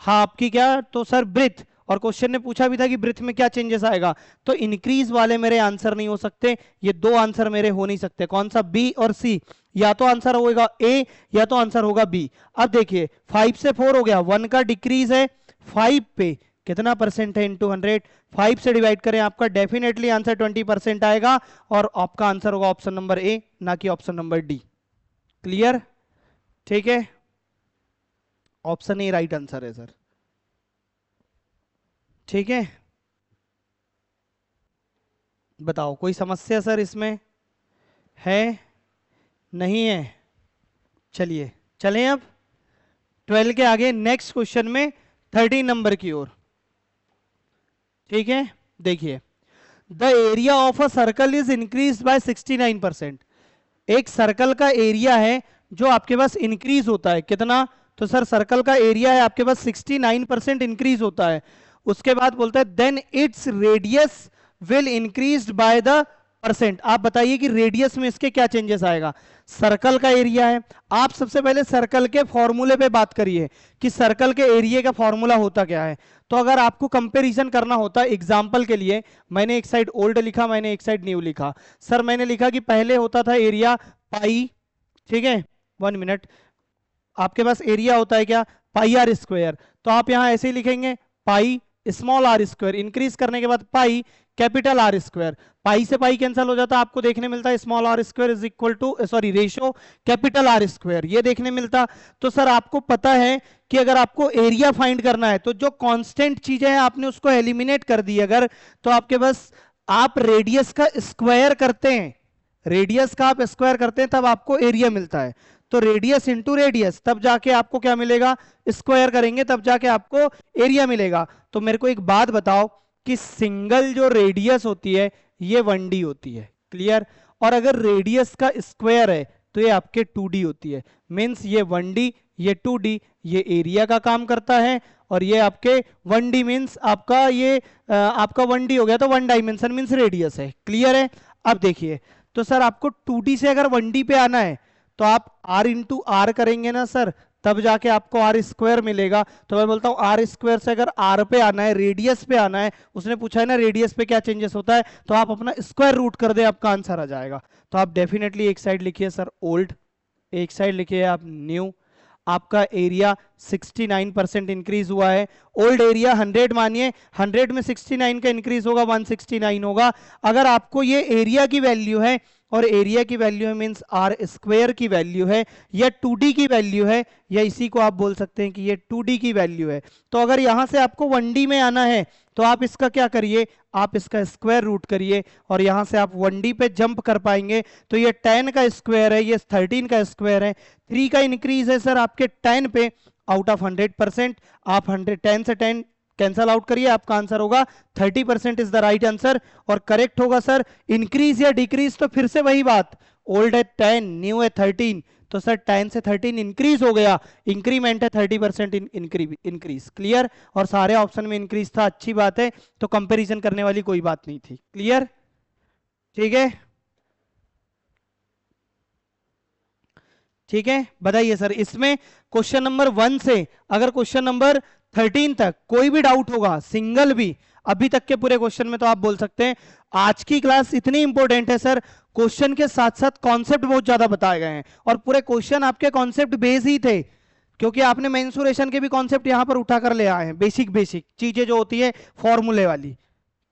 हाँ आपकी क्या? तो सर ब्रेथ, और क्वेश्चन ने पूछा भी था कि ब्रेथ में क्या चेंजेस आएगा, तो इंक्रीज वाले मेरे आंसर नहीं हो सकते, ये दो आंसर मेरे हो नहीं सकते। कौन सा? बी और सी। या तो आंसर होगा ए या तो आंसर होगा बी। अब देखिए 5 से 4 हो गया, 1 का डिक्रीज है 5 पे, कितना परसेंट है? इंटू 100। 5 से डिवाइड करें, आपका डेफिनेटली आंसर 20% आएगा, और आपका आंसर होगा ऑप्शन नंबर ए, ना कि ऑप्शन नंबर डी। क्लियर? ठीक है, ऑप्शन ए राइट आंसर है सर। ठीक है, बताओ कोई समस्या सर इसमें है? नहीं है? चलिए चलें अब 12 के आगे नेक्स्ट क्वेश्चन में 13 नंबर की ओर। ठीक है, देखिए the area of a circle is increase bye 69%। एक सर्कल का एरिया है जो आपके पास इंक्रीज होता है, कितना? तो सर सर्कल का एरिया है आपके पास 69% इंक्रीज होता है। उसके बाद बोलता है then its radius will increase by the percent. आप बताइए कि रेडियस में इसके क्या चेंजेस आएगा? सर्कल का एरिया है, आप सबसे पहले सर्कल के फॉर्मूले पे बात करिए कि सर्कल के एरिया का फॉर्मूला होता क्या है। तो अगर आपको कंपैरिजन करना होता है, एग्जांपल के लिए मैंने एक साइड ओल्ड लिखा, मैंने एक साइड न्यू लिखा। सर मैंने लिखा कि पहले होता था एरिया पाई, ठीक है 1 मिनट, आपके पास एरिया होता है क्या? Pi r square. तो आप यहां ऐसे ही लिखेंगे pi small r square, increase करने के बाद pi capital R square. Pi से पाई कैंसिल हो जाता है, आपको देखने मिलता है small r square is equal to sorry ratio capital R square, ये देखने मिलता। तो सर आपको पता है कि अगर आपको एरिया फाइंड करना है तो जो कांस्टेंट चीजें हैं आपने उसको एलिमिनेट कर दी अगर, तो आपके पास आप रेडियस का स्क्वायर करते हैं, रेडियस का आप स्क्वायर करते हैं तब आपको एरिया मिलता है। तो रेडियस इंटू रेडियस, तब जाके आपको क्या मिलेगा? स्क्वायर करेंगे तब जाके आपको एरिया मिलेगा। तो मेरे को एक बात बताओ कि सिंगल जो रेडियस होती है ये 1D होती है, क्लियर? और अगर रेडियस का स्क्वायर है तो ये आपके 2D होती है। मींस ये 1D ये 2D, ये एरिया का काम करता है, और ये आपके 1D मीन्स आपका ये आपका 1D हो गया, तो 1 डायमेंशन मीन्स रेडियस है। क्लियर है? अब देखिए, तो सर आपको 2D से अगर 1D पे आना है तो आप r इंटू आर करेंगे ना सर, तब जाके आपको आर स्क्वायर मिलेगा। तो मैं बोलता हूँ आर स्क्वायर से अगर आर पे आना है, रेडियस पे आना है, उसने पूछा है ना रेडियस पे क्या चेंजेस होता है, तो आप अपना स्क्वायर रूट कर दे, आपका आंसर आ जाएगा। तो आप डेफिनेटली एक साइड लिखिए सर ओल्ड, एक साइड लिखिए आप न्यू। आपका एरिया 69% इंक्रीज हुआ है। ओल्ड एरिया 100 मानिए, 100 में 69 का इंक्रीज होगा, 169 होगा। अगर आपको ये एरिया की वैल्यू है, और एरिया की वैल्यू है मींस आर स्क्वायर की वैल्यू है, या 2D की वैल्यू है, या इसी को आप बोल सकते हैं कि ये 2D की वैल्यू है। तो अगर यहां से आपको 1D में आना है तो आप इसका क्या करिए, आप इसका स्क्वायर रूट करिए, और यहां से आप 1D पे जंप कर पाएंगे। तो ये 10 का स्क्वायर है, ये 13 का स्क्वायर है, 3 का इंक्रीज है सर आपके 10 पे, आउट ऑफ 100%। आप 10 से 10 कैंसल आउट करिए, आपका आंसर होगा 30% इज द राइट आंसर। और करेक्ट होगा सर इंक्रीज या डिक्रीज, तो फिर से वही बात, ओल्ड है 10, न्यू है 13, तो सर 10 से 13 इंक्रीज हो गया, इंक्रीमेंट है 30% इंक्रीज। क्लियर? और सारे ऑप्शन में इंक्रीज था, अच्छी बात है, तो कंपैरिजन करने वाली कोई बात नहीं थी। क्लियर? ठीक है, ठीक है, बताइए सर इसमें क्वेश्चन नंबर 1 से अगर क्वेश्चन नंबर 13 तक कोई भी डाउट होगा, सिंगल भी, अभी तक के पूरे क्वेश्चन में, तो आप बोल सकते हैं। आज की क्लास इतनी इंपॉर्टेंट है सर, क्वेश्चन के साथ साथ कॉन्सेप्ट बहुत ज्यादा बताए गए हैं, और पूरे क्वेश्चन आपके कॉन्सेप्ट बेस ही थे, क्योंकि आपने मेंसुरेशन के भी कॉन्सेप्ट यहां पर उठा कर ले आए हैं, बेसिक बेसिक चीजें जो होती है फॉर्मूले वाली।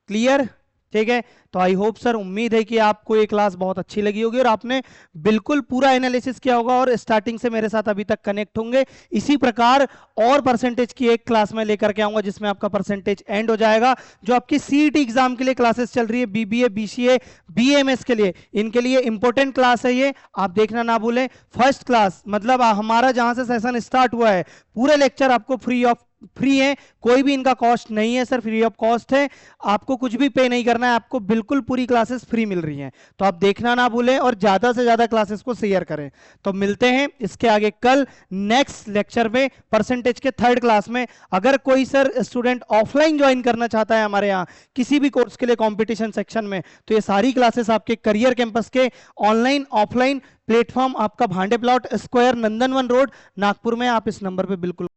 क्लियर? ठीक है, तो आई होप सर, उम्मीद है कि आपको ये क्लास बहुत अच्छी लगी होगी, और आपने बिल्कुल पूरा एनालिसिस किया होगा, और स्टार्टिंग से मेरे साथ अभी तक कनेक्ट होंगे। इसी प्रकार और परसेंटेज की एक क्लास में लेकर के आऊंगा, जिसमें आपका परसेंटेज एंड हो जाएगा। जो आपकी सीईटी एग्जाम के लिए क्लासेस चल रही है, बीबीए, बीसीए, बीएमएस के लिए, इनके लिए इंपॉर्टेंट क्लास है ये, आप देखना ना भूलें। फर्स्ट क्लास मतलब हमारा जहां से सेशन स्टार्ट हुआ है, पूरे लेक्चर आपको फ्री है, कोई भी इनका कॉस्ट नहीं है सर, फ्री ऑफ कॉस्ट है, आपको कुछ भी पे नहीं करना है, आपको बिल्कुल पूरी क्लासेस फ्री मिल रही हैं। तो आप देखना ना भूलें, और ज्यादा से ज्यादा क्लासेस को शेयर करें। तो मिलते हैं इसके आगे कल नेक्स्ट लेक्चर में, परसेंटेज के 3rd क्लास में। अगर कोई सर स्टूडेंट ऑफलाइन ज्वाइन करना चाहता है हमारे यहाँ किसी भी कोर्स के लिए कंपटीशन सेक्शन में, तो ये सारी क्लासेस आपके करियर कैंपस के ऑनलाइन ऑफलाइन प्लेटफॉर्म, आपका भांडे plot square, Nandanvan road, Nagpur में। आप इस नंबर पे बिल्कुल